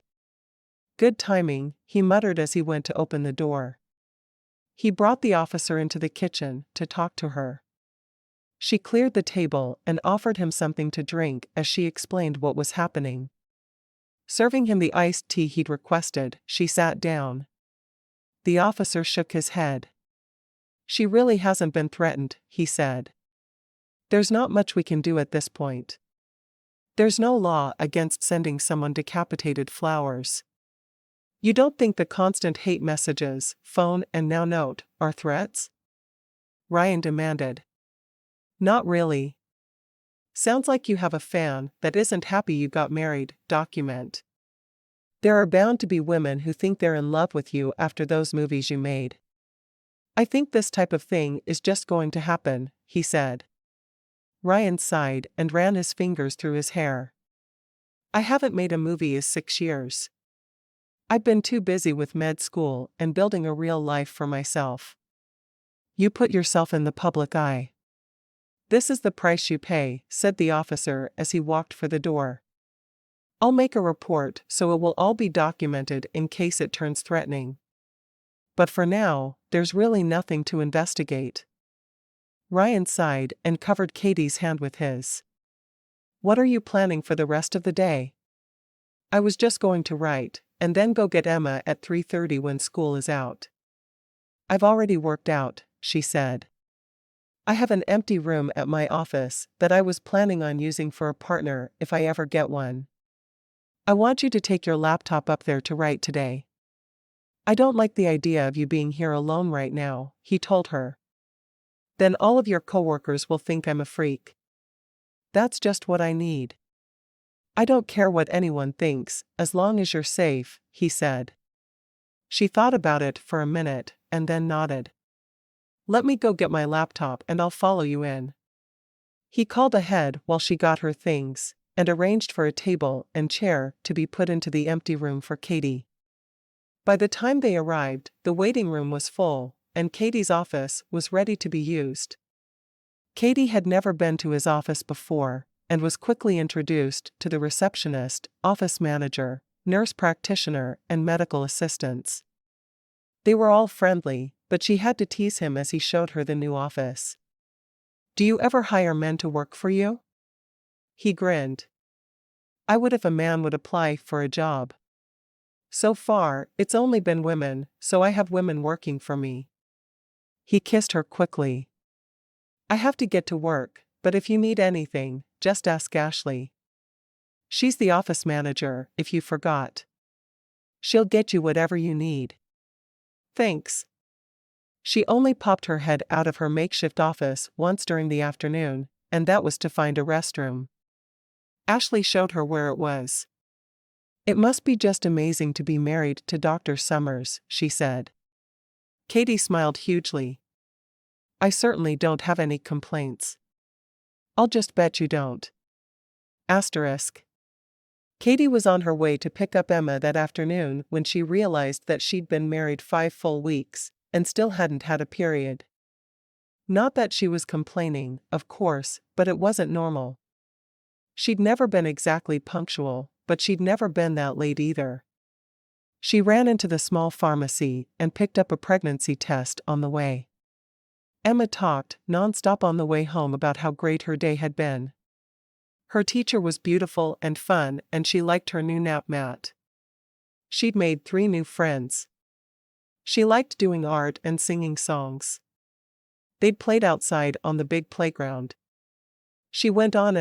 Good timing, he muttered as he went to open the door. He brought the officer into the kitchen to talk to her. She cleared the table and offered him something to drink as she explained what was happening. Serving him the iced tea he'd requested, she sat down. The officer shook his head. She really hasn't been threatened, he said. There's not much we can do at this point. There's no law against sending someone decapitated flowers. You don't think the constant hate messages, phone and now note, are threats? Ryan demanded. Not really. Sounds like you have a fan that isn't happy you got married. Document. There are bound to be women who think they're in love with you after those movies you made. I think this type of thing is just going to happen, he said. Ryan sighed and ran his fingers through his hair. I haven't made a movie in 6 years. I've been too busy with med school and building a real life for myself. You put yourself in the public eye. This is the price you pay, said the officer as he walked for the door. I'll make a report so it will all be documented in case it turns threatening. But for now, there's really nothing to investigate. Ryan sighed and covered Katie's hand with his. What are you planning for the rest of the day? I was just going to write, and then go get Emma at 3:30 when school is out. I've already worked out, she said. I have an empty room at my office that I was planning on using for a partner if I ever get one. I want you to take your laptop up there to write today. I don't like the idea of you being here alone right now, he told her. Then all of your coworkers will think I'm a freak. That's just what I need. I don't care what anyone thinks, as long as you're safe, he said. She thought about it for a minute, and then nodded. Let me go get my laptop and I'll follow you in. He called ahead while she got her things, and arranged for a table and chair to be put into the empty room for Katie. By the time they arrived, the waiting room was full, and Katie's office was ready to be used. Katie had never been to his office before, and was quickly introduced to the receptionist, office manager, nurse practitioner, and medical assistants. They were all friendly, but she had to tease him as he showed her the new office. Do you ever hire men to work for you? He grinned. I would if a man would apply for a job. So far, it's only been women, so I have women working for me. He kissed her quickly. I have to get to work, but if you need anything, just ask Ashley. She's the office manager, if you forgot. She'll get you whatever you need. Thanks. She only popped her head out of her makeshift office once during the afternoon, and that was to find a restroom. Ashley showed her where it was. It must be just amazing to be married to Dr. Summers, she said. Katie smiled hugely. I certainly don't have any complaints. I'll just bet you don't. Asterisk. Katie was on her way to pick up Emma that afternoon when she realized that she'd been married 5 full weeks and still hadn't had a period. Not that she was complaining, of course, but it wasn't normal. She'd never been exactly punctual, but she'd never been that late either. She ran into the small pharmacy and picked up a pregnancy test on the way. Emma talked nonstop on the way home about how great her day had been. Her teacher was beautiful and fun, and she liked her new nap mat. She'd made 3 new friends. She liked doing art and singing songs. They'd played outside on the big playground. She went on,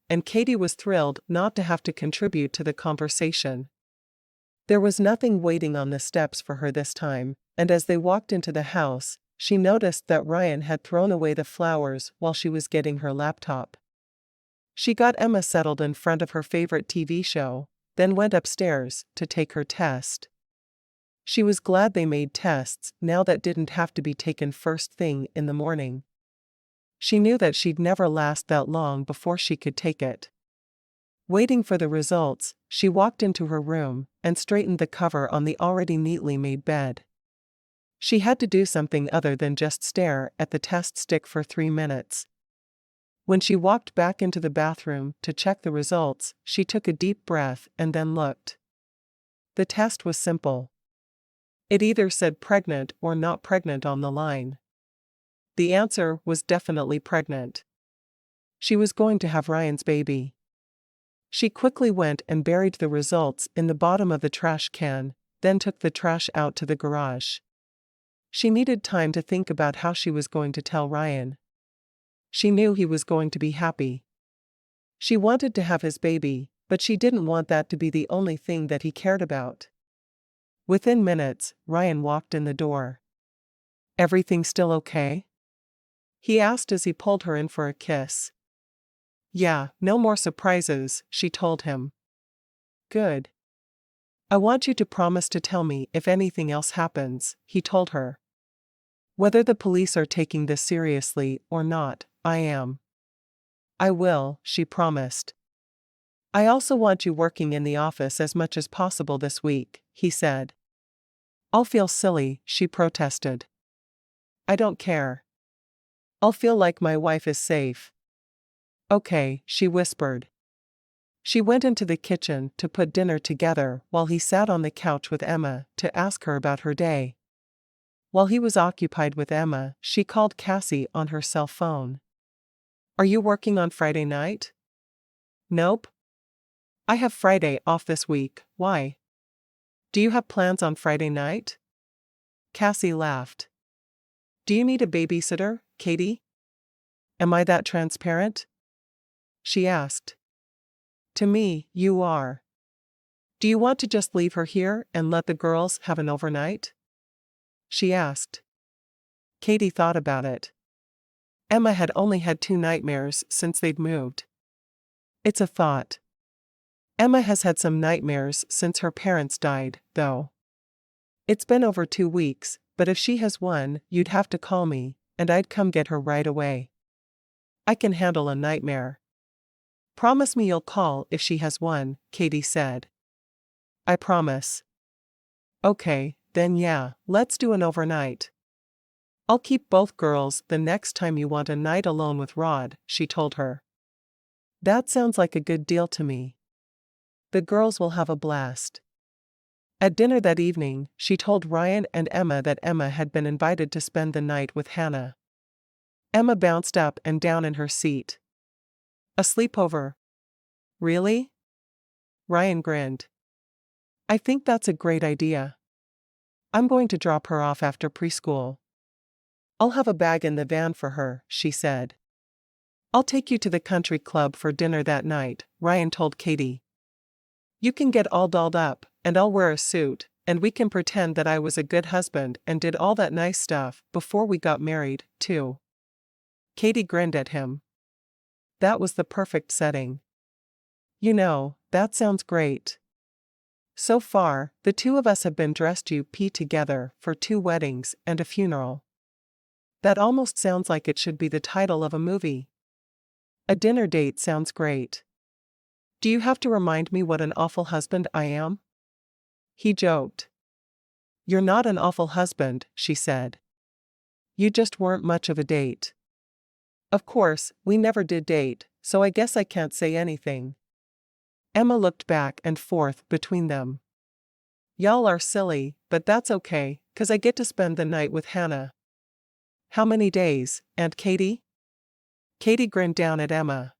and Katie was thrilled not to have to contribute to the conversation. There was nothing waiting on the steps for her this time, and as they walked into the house, she noticed that Ryan had thrown away the flowers while she was getting her laptop. She got Emma settled in front of her favorite TV show, then went upstairs to take her test. She was glad they made tests now that didn't have to be taken first thing in the morning. She knew that she'd never last that long before she could take it. Waiting for the results, she walked into her room and straightened the cover on the already neatly made bed. She had to do something other than just stare at the test stick for 3 minutes. When she walked back into the bathroom to check the results, she took a deep breath and then looked. The test was simple. It either said pregnant or not pregnant on the line. The answer was definitely pregnant. She was going to have Ryan's baby. She quickly went and buried the results in the bottom of the trash can, then took the trash out to the garage. She needed time to think about how she was going to tell Ryan. She knew he was going to be happy. She wanted to have his baby, but she didn't want that to be the only thing that he cared about. Within minutes, Ryan walked in the door. Everything still okay? He asked as he pulled her in for a kiss. Yeah, no more surprises, she told him. Good. I want you to promise to tell me if anything else happens, he told her. Whether the police are taking this seriously or not, I am. I will, she promised. I also want you working in the office as much as possible this week, he said. I'll feel silly, she protested. I don't care. I'll feel like my wife is safe. Okay, she whispered. She went into the kitchen to put dinner together while he sat on the couch with Emma to ask her about her day. While he was occupied with Emma, she called Cassie on her cell phone. Are you working on Friday night? Nope. I have Friday off this week, why? Do you have plans on Friday night? Cassie laughed. Do you need a babysitter, Katie? Am I that transparent? She asked. To me, you are. Do you want to just leave her here and let the girls have an overnight? She asked. Katie thought about it. Emma had only had 2 nightmares since they'd moved. It's a thought. Emma has had some nightmares since her parents died, though. It's been over 2 weeks, but if she has one, you'd have to call me, and I'd come get her right away. I can handle a nightmare. Promise me you'll call if she has one, Katie said. I promise. Okay, then yeah, let's do an overnight. I'll keep both girls the next time you want a night alone with Rod, she told her. That sounds like a good deal to me. The girls will have a blast. At dinner that evening, she told Ryan and Emma that Emma had been invited to spend the night with Hannah. Emma bounced up and down in her seat. A sleepover? Really? Ryan grinned. I think that's a great idea. I'm going to drop her off after preschool. I'll have a bag in the van for her, she said. I'll take you to the country club for dinner that night, Ryan told Katie. You can get all dolled up, and I'll wear a suit, and we can pretend that I was a good husband and did all that nice stuff before we got married, too. Katie grinned at him. That was the perfect setting. You know, that sounds great. So far, the two of us have been dressed up together for 2 weddings and a funeral. That almost sounds like it should be the title of a movie. A dinner date sounds great. Do you have to remind me what an awful husband I am? He joked. You're not an awful husband, she said. You just weren't much of a date. Of course, we never did date, so I guess I can't say anything. Emma looked back and forth between them. Y'all are silly, but that's okay, 'cause I get to spend the night with Hannah. How many days, Aunt Katie? Katie grinned down at Emma.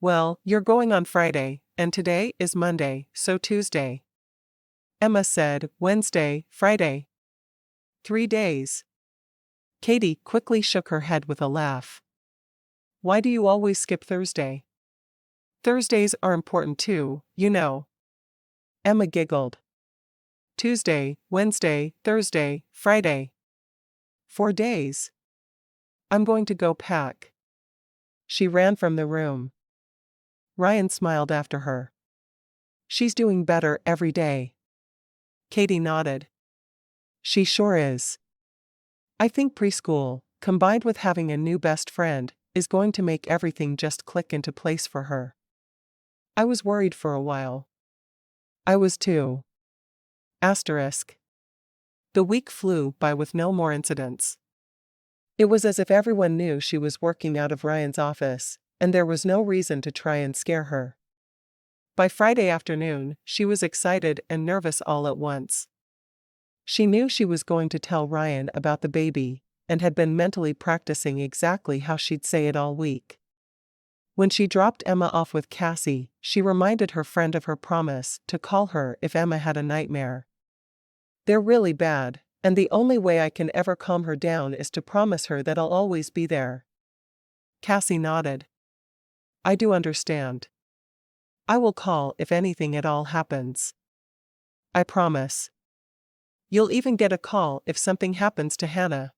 Well, you're going on Friday, and today is Monday, so Tuesday. Emma said, Wednesday, Friday. 3 days. Katie quickly shook her head with a laugh. Why do you always skip Thursday? Thursdays are important too, you know. Emma giggled. Tuesday, Wednesday, Thursday, Friday. 4 days. I'm going to go pack. She ran from the room. Ryan smiled after her. She's doing better every day. Katie nodded. She sure is. I think preschool, combined with having a new best friend, is going to make everything just click into place for her. I was worried for a while. I was too. Asterisk. The week flew by with no more incidents. It was as if everyone knew she was working out of Ryan's office, and there was no reason to try and scare her. By Friday afternoon, she was excited and nervous all at once. She knew she was going to tell Ryan about the baby, and had been mentally practicing exactly how she'd say it all week. When she dropped Emma off with Cassie, she reminded her friend of her promise to call her if Emma had a nightmare. They're really bad, and the only way I can ever calm her down is to promise her that I'll always be there. Cassie nodded. I do understand. I will call if anything at all happens. I promise. You'll even get a call if something happens to Hannah.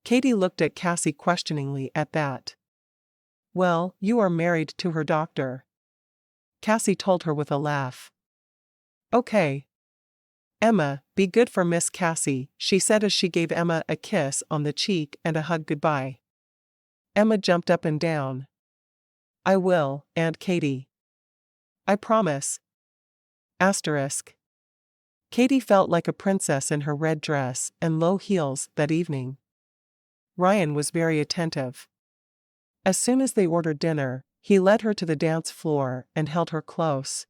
Katie looked at Cassie questioningly at that. Well, you are married to her doctor. Cassie told her with a laugh. Okay. Emma, be good for Miss Cassie, she said as she gave Emma a kiss on the cheek and a hug goodbye. Emma jumped up and down. I will, Aunt Katie. I promise. Asterisk. Katie felt like a princess in her red dress and low heels that evening. Ryan was very attentive. As soon as they ordered dinner, he led her to the dance floor and held her close.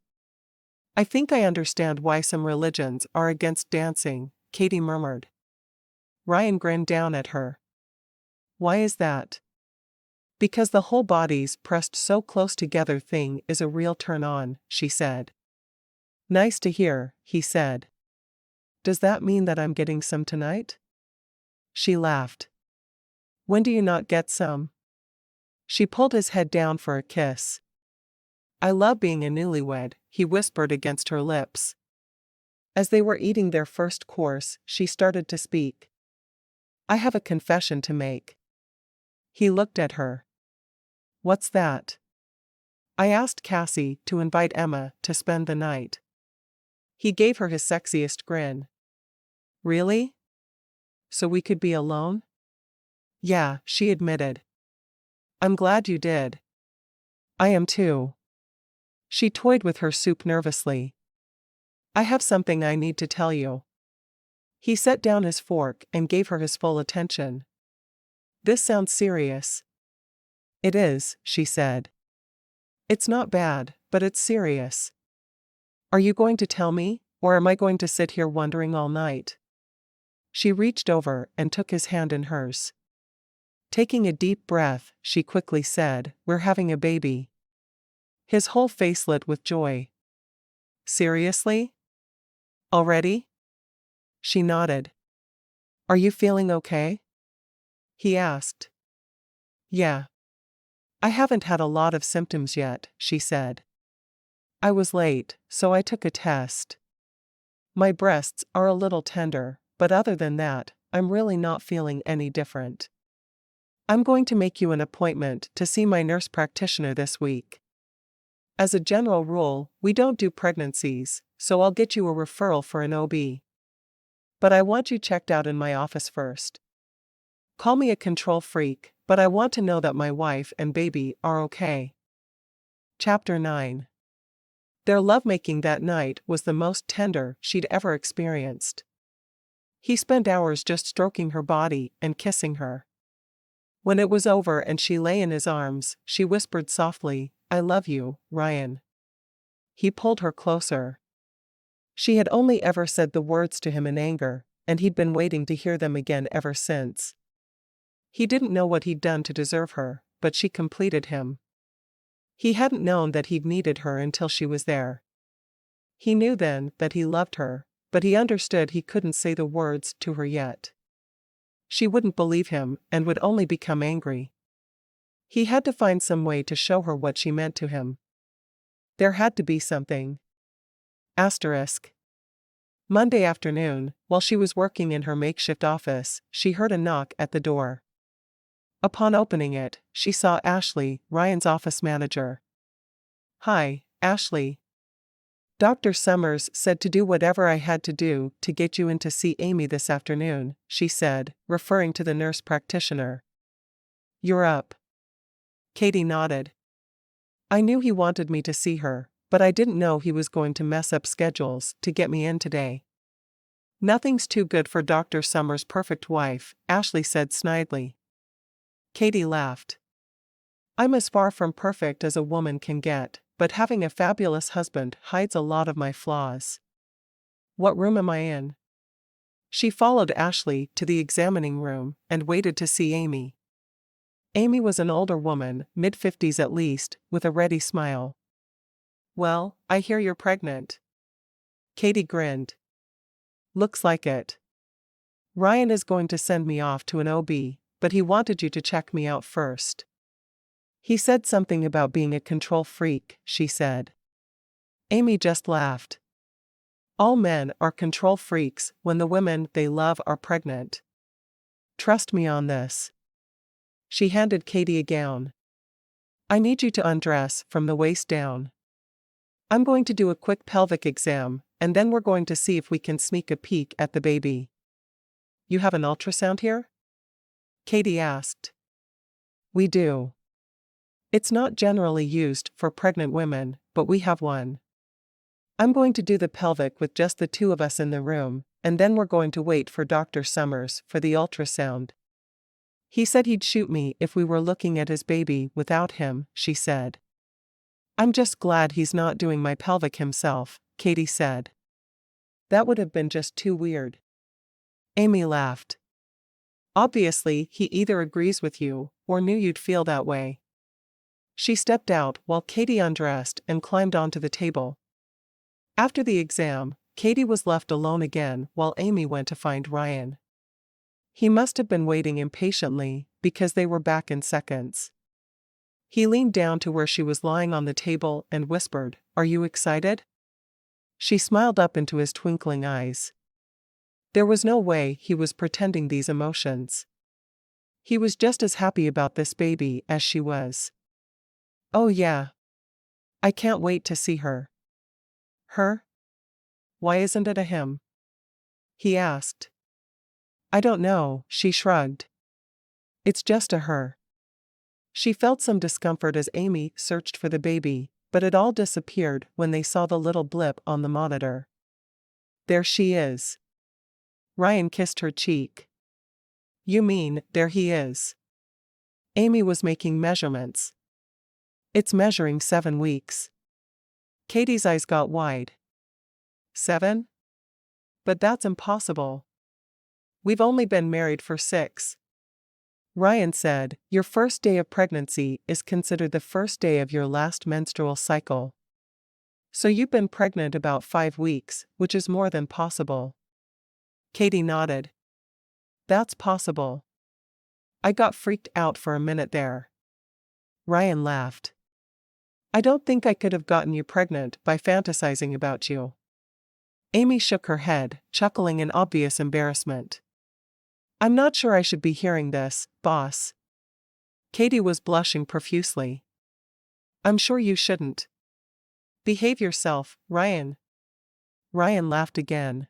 I think I understand why some religions are against dancing, Katie murmured. Ryan grinned down at her. Why is that? Because the whole bodies pressed so close together thing is a real turn on, she said. Nice to hear, he said. Does that mean that I'm getting some tonight? She laughed. When do you not get some? She pulled his head down for a kiss. I love being a newlywed, he whispered against her lips. As they were eating their first course, she started to speak. I have a confession to make. He looked at her. What's that? I asked Cassie to invite Emma to spend the night. He gave her his sexiest grin. Really? So we could be alone? Yeah, she admitted. I'm glad you did. I am too. She toyed with her soup nervously. I have something I need to tell you. He set down his fork and gave her his full attention. This sounds serious. It is, she said. It's not bad, but it's serious. Are you going to tell me, or am I going to sit here wondering all night? She reached over and took his hand in hers. Taking a deep breath, she quickly said, We're having a baby. His whole face lit with joy. Seriously? Already? She nodded. Are you feeling okay? He asked. Yeah. I haven't had a lot of symptoms yet, she said. I was late, so I took a test. My breasts are a little tender, but other than that, I'm really not feeling any different. I'm going to make you an appointment to see my nurse practitioner this week. As a general rule, we don't do pregnancies, so I'll get you a referral for an OB. But I want you checked out in my office first. Call me a control freak, but I want to know that my wife and baby are okay. Chapter 9. Their lovemaking that night was the most tender she'd ever experienced. He spent hours just stroking her body and kissing her. When it was over and she lay in his arms, she whispered softly, "I love you, Ryan." He pulled her closer. She had only ever said the words to him in anger, and he'd been waiting to hear them again ever since. He didn't know what he'd done to deserve her, but she completed him. He hadn't known that he'd needed her until she was there. He knew then that he loved her, but he understood he couldn't say the words to her yet. She wouldn't believe him and would only become angry. He had to find some way to show her what she meant to him. There had to be something. Asterisk. Monday afternoon, while she was working in her makeshift office, she heard a knock at the door. Upon opening it, she saw Ashley, Ryan's office manager. "Hi, Ashley. Dr. Summers said to do whatever I had to do to get you in to see Amy this afternoon," she said, referring to the nurse practitioner. "You're up." Katie nodded. "I knew he wanted me to see her, but I didn't know he was going to mess up schedules to get me in today." "Nothing's too good for Dr. Summers' perfect wife," Ashley said snidely. Katie laughed. "I'm as far from perfect as a woman can get, but having a fabulous husband hides a lot of my flaws." "What room am I in?" She followed Ashley to the examining room and waited to see Amy. Amy was an older woman, mid-50s at least, with a ready smile. "Well, I hear you're pregnant." Katie grinned. "Looks like it. Ryan is going to send me off to an OB, but he wanted you to check me out first. He said something about being a control freak," she said. Amy just laughed. "All men are control freaks when the women they love are pregnant. Trust me on this." She handed Katie a gown. "I need you to undress from the waist down. I'm going to do a quick pelvic exam, and then we're going to see if we can sneak a peek at the baby." "You have an ultrasound here?" Katie asked. "We do. It's not generally used for pregnant women, but we have one. I'm going to do the pelvic with just the two of us in the room, and then we're going to wait for Dr. Summers for the ultrasound. He said he'd shoot me if we were looking at his baby without him," she said. "I'm just glad he's not doing my pelvic himself," Katie said. "That would have been just too weird." Amy laughed. "Obviously, he either agrees with you, or knew you'd feel that way." She stepped out while Katie undressed and climbed onto the table. After the exam, Katie was left alone again while Amy went to find Ryan. He must have been waiting impatiently, because they were back in seconds. He leaned down to where she was lying on the table and whispered, "Are you excited?" She smiled up into his twinkling eyes. There was no way he was pretending these emotions. He was just as happy about this baby as she was. "Oh yeah. I can't wait to see her." "Her? Why isn't it a him?" he asked. "I don't know," she shrugged. "It's just a her." She felt some discomfort as Amy searched for the baby, but it all disappeared when they saw the little blip on the monitor. "There she is." Ryan kissed her cheek. "You mean, there he is?" Amy was making measurements. "It's measuring 7 weeks." Katie's eyes got wide. 7? But that's impossible. We've only been married for 6. Ryan said, "Your first day of pregnancy is considered the first day of your last menstrual cycle. So you've been pregnant about 5 weeks, which is more than possible." Katie nodded. "That's possible." I got freaked out for a minute there. Ryan laughed. "I don't think I could have gotten you pregnant by fantasizing about you." Amy shook her head, chuckling in obvious embarrassment. "I'm not sure I should be hearing this, boss." Katie was blushing profusely. "I'm sure you shouldn't. Behave yourself, Ryan." Ryan laughed again.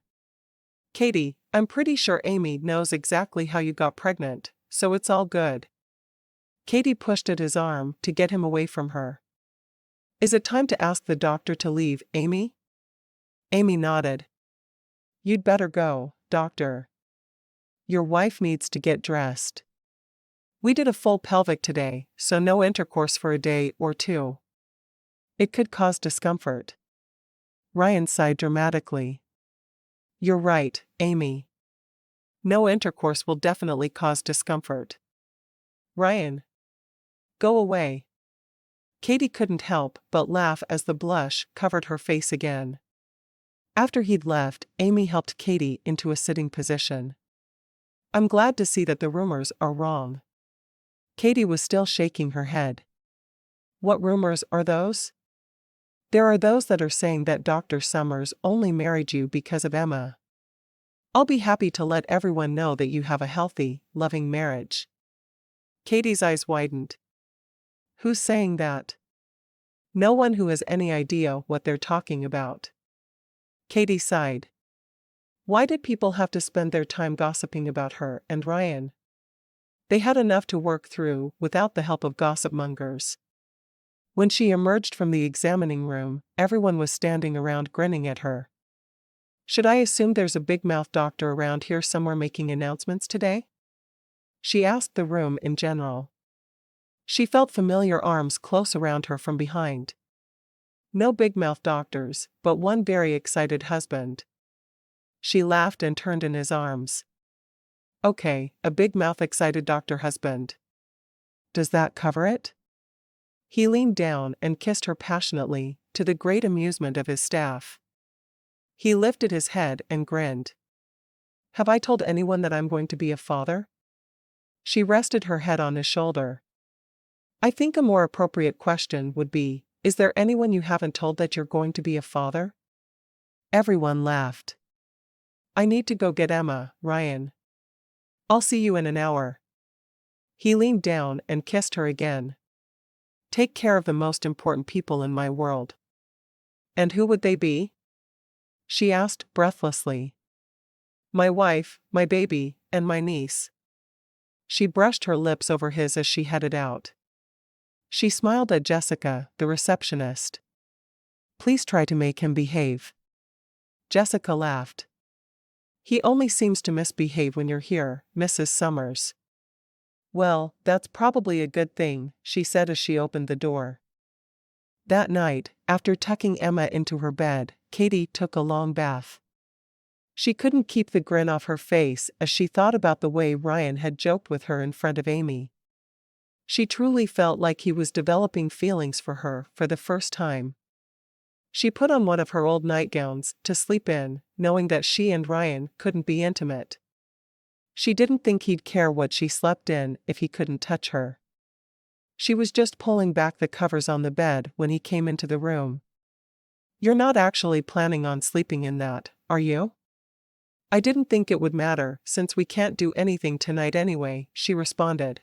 Katie, I'm pretty sure Amy knows exactly how you got pregnant, so it's all good. Katie pushed at his arm to get him away from her. Is it time to ask the doctor to leave, Amy? Amy nodded. You'd better go, doctor. Your wife needs to get dressed. We did a full pelvic today, so no intercourse for a day or two. It could cause discomfort. Ryan sighed dramatically. You're right, Amy. No intercourse will definitely cause discomfort. Ryan. Go away. Katie couldn't help but laugh as the blush covered her face again. After he'd left, Amy helped Katie into a sitting position. I'm glad to see that the rumors are wrong. Katie was still shaking her head. What rumors are those? There are those that are saying that Dr. Summers only married you because of Emma. I'll be happy to let everyone know that you have a healthy, loving marriage. Katie's eyes widened. Who's saying that? No one who has any idea what they're talking about. Katie sighed. Why did people have to spend their time gossiping about her and Ryan? They had enough to work through without the help of gossip mongers. When she emerged from the examining room, everyone was standing around grinning at her. Should I assume there's a big-mouth doctor around here somewhere making announcements today? She asked the room in general. She felt familiar arms close around her from behind. No big-mouth doctors, but one very excited husband. She laughed and turned in his arms. Okay, a big-mouth excited doctor husband. Does that cover it? He leaned down and kissed her passionately, to the great amusement of his staff. He lifted his head and grinned. Have I told anyone that I'm going to be a father? She rested her head on his shoulder. I think a more appropriate question would be, is there anyone you haven't told that you're going to be a father? Everyone laughed. I need to go get Emma, Ryan. I'll see you in an hour. He leaned down and kissed her again. Take care of the most important people in my world. And who would they be? She asked breathlessly. My wife, my baby, and my niece. She brushed her lips over his as she headed out. She smiled at Jessica, the receptionist. Please try to make him behave. Jessica laughed. He only seems to misbehave when you're here, Mrs. Summers. Well, that's probably a good thing, she said as she opened the door. That night, after tucking Emma into her bed, Katie took a long bath. She couldn't keep the grin off her face as she thought about the way Ryan had joked with her in front of Amy. She truly felt like he was developing feelings for her for the first time. She put on one of her old nightgowns to sleep in, knowing that she and Ryan couldn't be intimate. She didn't think he'd care what she slept in if he couldn't touch her. She was just pulling back the covers on the bed when he came into the room. You're not actually planning on sleeping in that, are you? I didn't think it would matter since we can't do anything tonight anyway, she responded.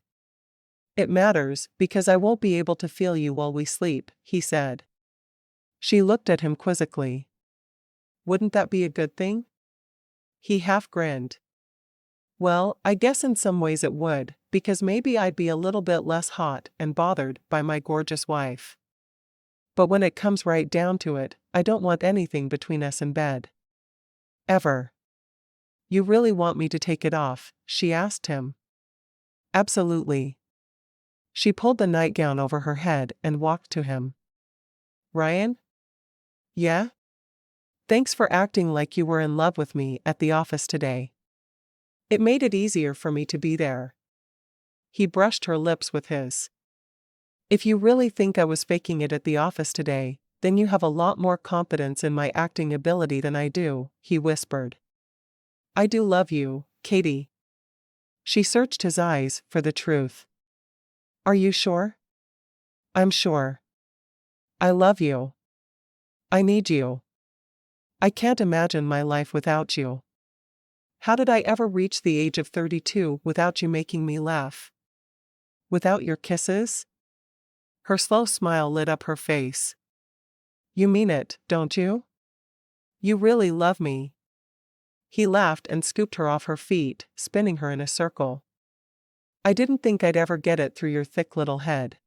It matters because I won't be able to feel you while we sleep, he said. She looked at him quizzically. Wouldn't that be a good thing? He half grinned. Well, I guess in some ways it would, because maybe I'd be a little bit less hot and bothered by my gorgeous wife. But when it comes right down to it, I don't want anything between us in bed. Ever. You really want me to take it off? She asked him. Absolutely. She pulled the nightgown over her head and walked to him. Ryan? Yeah? Thanks for acting like you were in love with me at the office today. It made it easier for me to be there. He brushed her lips with his. If you really think I was faking it at the office today, then you have a lot more confidence in my acting ability than I do, he whispered. I do love you, Katie. She searched his eyes for the truth. Are you sure? I'm sure. I love you. I need you. I can't imagine my life without you. How did I ever reach the age of 32 without you making me laugh? Without your kisses? Her slow smile lit up her face. You mean it, don't you? You really love me. He laughed and scooped her off her feet, spinning her in a circle. I didn't think I'd ever get it through your thick little head.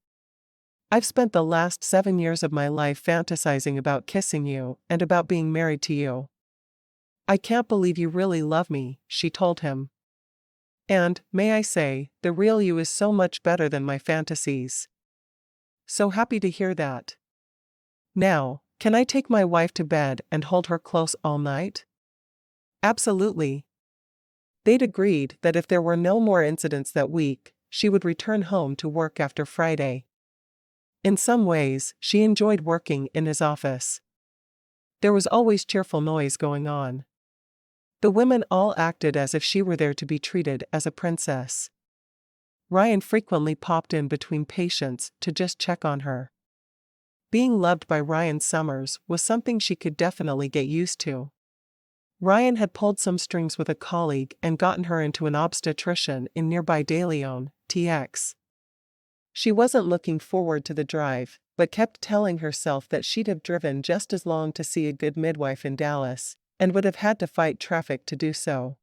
I've spent the last 7 years of my life fantasizing about kissing you and about being married to you. I can't believe you really love me, she told him. And, may I say, the real you is so much better than my fantasies. So happy to hear that. Now, can I take my wife to bed and hold her close all night? Absolutely. They'd agreed that if there were no more incidents that week, she would return home to work after Friday. In some ways, she enjoyed working in his office. There was always cheerful noise going on. The women all acted as if she were there to be treated as a princess. Ryan frequently popped in between patients to just check on her. Being loved by Ryan Summers was something she could definitely get used to. Ryan had pulled some strings with a colleague and gotten her into an obstetrician in nearby De Leon, TX. She wasn't looking forward to the drive, but kept telling herself that she'd have driven just as long to see a good midwife in Dallas, and would have had to fight traffic to do so.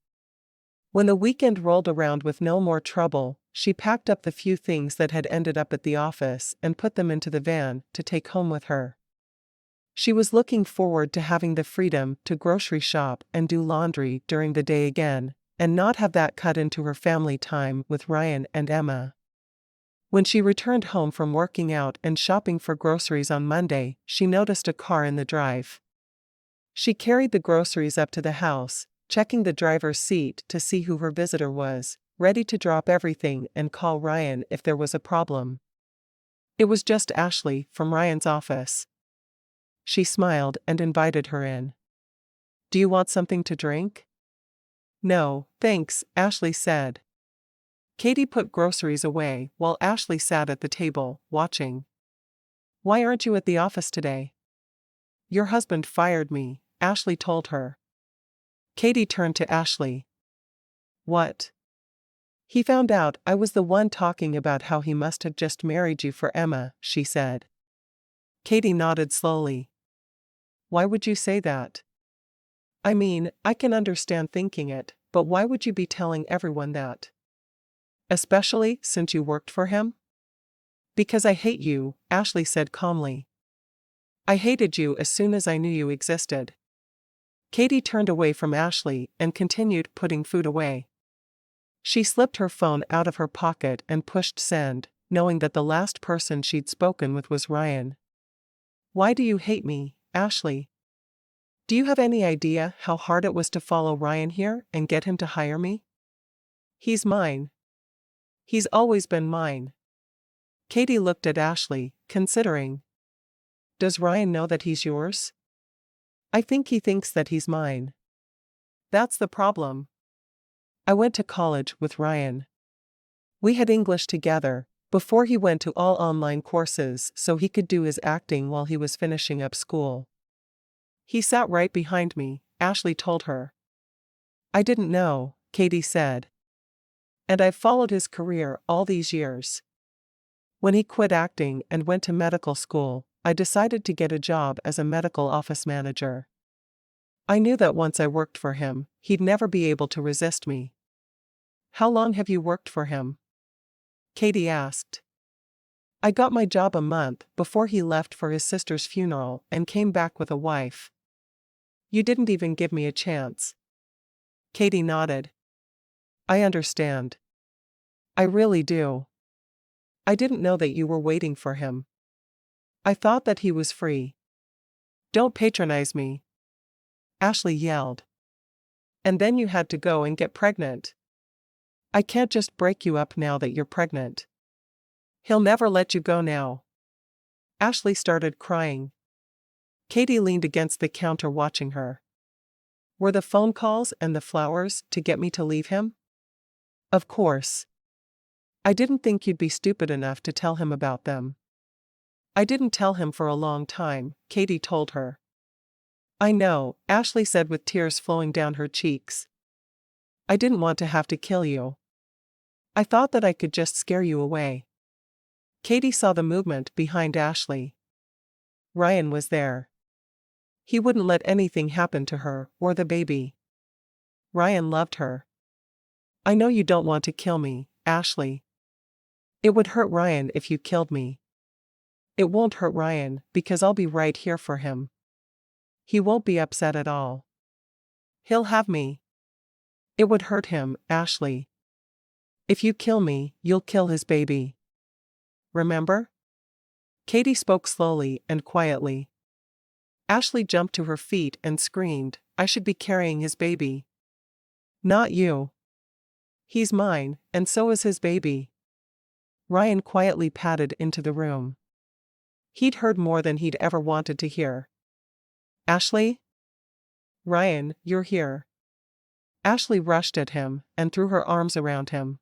When the weekend rolled around with no more trouble, she packed up the few things that had ended up at the office and put them into the van to take home with her. She was looking forward to having the freedom to grocery shop and do laundry during the day again, and not have that cut into her family time with Ryan and Emma. When she returned home from working out and shopping for groceries on Monday, she noticed a car in the drive. She carried the groceries up to the house, checking the driver's seat to see who her visitor was, ready to drop everything and call Ryan if there was a problem. It was just Ashley from Ryan's office. She smiled and invited her in. Do you want something to drink? No, thanks, Ashley said. Katie put groceries away while Ashley sat at the table, watching. Why aren't you at the office today? Your husband fired me, Ashley told her. Katie turned to Ashley. What? He found out I was the one talking about how he must have just married you for Emma, she said. Katie nodded slowly. Why would you say that? I mean, I can understand thinking it, but why would you be telling everyone that? Especially since you worked for him? Because I hate you, Ashley said calmly. I hated you as soon as I knew you existed. Katie turned away from Ashley and continued putting food away. She slipped her phone out of her pocket and pushed send, knowing that the last person she'd spoken with was Ryan. Why do you hate me, Ashley? Do you have any idea how hard it was to follow Ryan here and get him to hire me? He's mine. He's always been mine. Katie looked at Ashley, considering. Does Ryan know that he's yours? I think he thinks that he's mine. That's the problem. I went to college with Ryan. We had English together, before he went to all online courses so he could do his acting while he was finishing up school. He sat right behind me, Ashley told her. I didn't know, Katie said. And I've followed his career all these years. When he quit acting and went to medical school, I decided to get a job as a medical office manager. I knew that once I worked for him, he'd never be able to resist me. How long have you worked for him? Katie asked. I got my job a month before he left for his sister's funeral and came back with a wife. You didn't even give me a chance. Katie nodded. I understand. I really do. I didn't know that you were waiting for him. I thought that he was free. Don't patronize me, Ashley yelled. And then you had to go and get pregnant. I can't just break you up now that you're pregnant. He'll never let you go now. Ashley started crying. Katie leaned against the counter watching her. Were the phone calls and the flowers to get me to leave him? Of course. I didn't think you'd be stupid enough to tell him about them. I didn't tell him for a long time, Katie told her. I know, Ashley said with tears flowing down her cheeks. I didn't want to have to kill you. I thought that I could just scare you away. Katie saw the movement behind Ashley. Ryan was there. He wouldn't let anything happen to her or the baby. Ryan loved her. I know you don't want to kill me, Ashley. It would hurt Ryan if you killed me. It won't hurt Ryan because I'll be right here for him. He won't be upset at all. He'll have me. It would hurt him, Ashley. If you kill me, you'll kill his baby. Remember? Katie spoke slowly and quietly. Ashley jumped to her feet and screamed, I should be carrying his baby. Not you. He's mine, and so is his baby. Ryan quietly padded into the room. He'd heard more than he'd ever wanted to hear. Ashley? Ryan, you're here. Ashley rushed at him and threw her arms around him.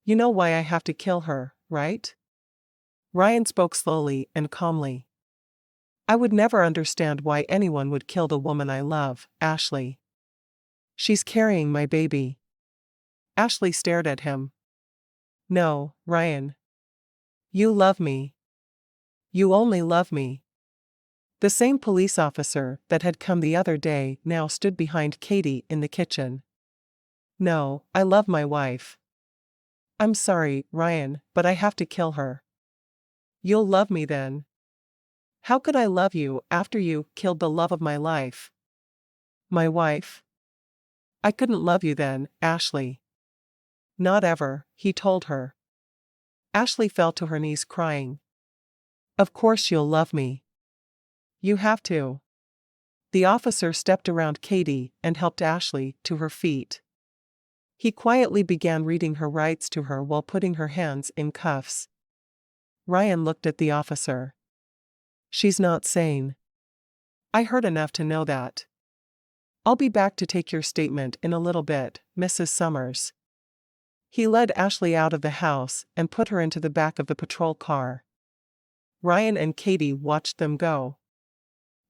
You know why I have to kill her, right? Ryan spoke slowly and calmly. I would never understand why anyone would kill the woman I love, Ashley. She's carrying my baby. Ashley stared at him. No, Ryan. You love me. You only love me. The same police officer that had come the other day now stood behind Katie in the kitchen. No, I love my wife. I'm sorry, Ryan, but I have to kill her. You'll love me then. How could I love you after you killed the love of my life? My wife? I couldn't love you then, Ashley. Not ever, he told her. Ashley fell to her knees crying. Of course you'll love me. You have to. The officer stepped around Katie and helped Ashley to her feet. He quietly began reading her rights to her while putting her hands in cuffs. Ryan looked at the officer. She's not sane. I heard enough to know that. I'll be back to take your statement in a little bit, Mrs. Summers. He led Ashley out of the house and put her into the back of the patrol car. Ryan and Katie watched them go.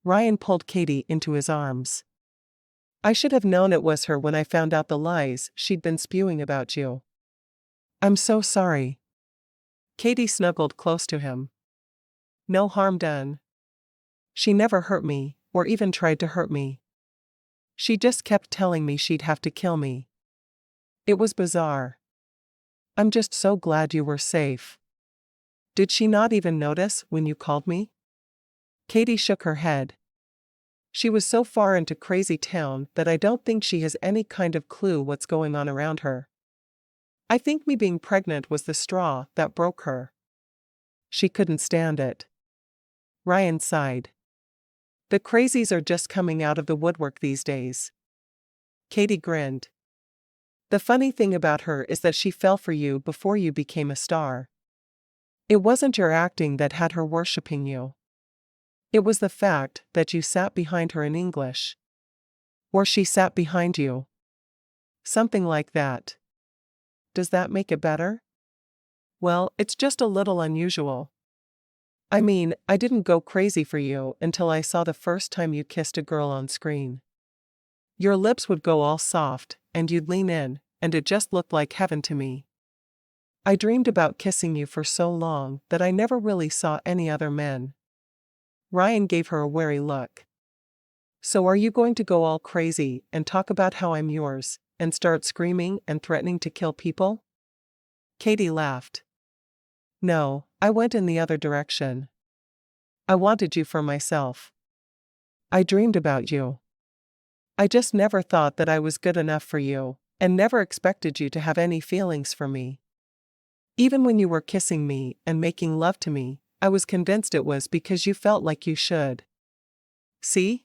Ryan pulled Katie into his arms. I should have known it was her when I found out the lies she'd been spewing about you. I'm so sorry. Katie snuggled close to him. No harm done. She never hurt me, or even tried to hurt me. She just kept telling me she'd have to kill me. It was bizarre. I'm just so glad you were safe. Did she not even notice when you called me? Katie shook her head. She was so far into crazy town that I don't think she has any kind of clue what's going on around her. I think me being pregnant was the straw that broke her. She couldn't stand it. Ryan sighed. The crazies are just coming out of the woodwork these days. Katie grinned. The funny thing about her is that she fell for you before you became a star. It wasn't your acting that had her worshipping you. It was the fact that you sat behind her in English. Or she sat behind you. Something like that. Does that make it better? Well, it's just a little unusual. I mean, I didn't go crazy for you until I saw the first time you kissed a girl on screen. Your lips would go all soft, and you'd lean in, and it just looked like heaven to me. I dreamed about kissing you for so long that I never really saw any other men. Ryan gave her a wary look. So are you going to go all crazy and talk about how I'm yours, and start screaming and threatening to kill people? Katie laughed. No, I went in the other direction. I wanted you for myself. I dreamed about you. I just never thought that I was good enough for you, and never expected you to have any feelings for me. Even when you were kissing me and making love to me, I was convinced it was because you felt like you should. See?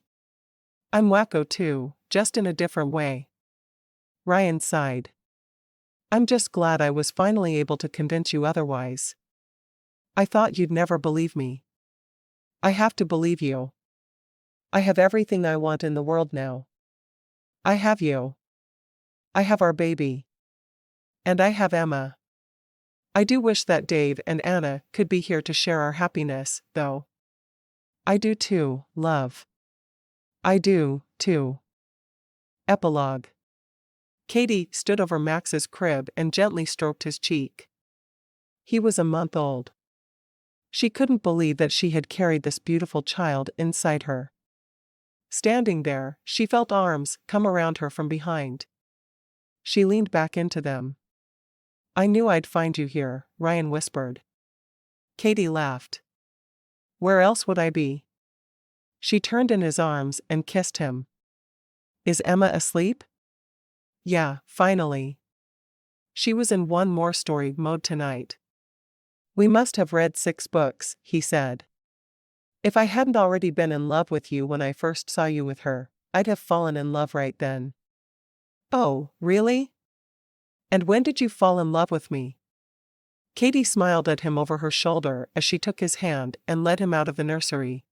I'm wacko too, just in a different way. Ryan sighed. I'm just glad I was finally able to convince you otherwise. I thought you'd never believe me. I have to believe you. I have everything I want in the world now. I have you. I have our baby. And I have Emma. I do wish that Dave and Anna could be here to share our happiness, though. I do too, love. I do, too. Epilogue. Katie stood over Max's crib and gently stroked his cheek. He was a month old. She couldn't believe that she had carried this beautiful child inside her. Standing there, she felt arms come around her from behind. She leaned back into them. "I knew I'd find you here," Ryan whispered. Katie laughed. "Where else would I be?" She turned in his arms and kissed him. "Is Emma asleep?" "Yeah, finally. She was in one more story mode tonight." "We must have read 6 books," he said. "If I hadn't already been in love with you when I first saw you with her, I'd have fallen in love right then." "Oh, really? And when did you fall in love with me?" Katie smiled at him over her shoulder as she took his hand and led him out of the nursery.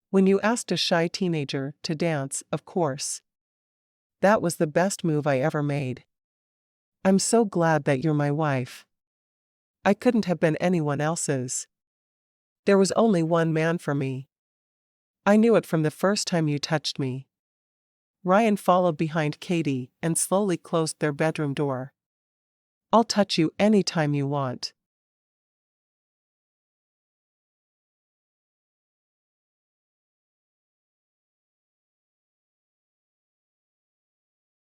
"When you asked a shy teenager to dance, of course. That was the best move I ever made. I'm so glad that you're my wife. I couldn't have been anyone else's. There was only one man for me. I knew it from the first time you touched me." Ryan followed behind Katie and slowly closed their bedroom door. "I'll touch you anytime you want."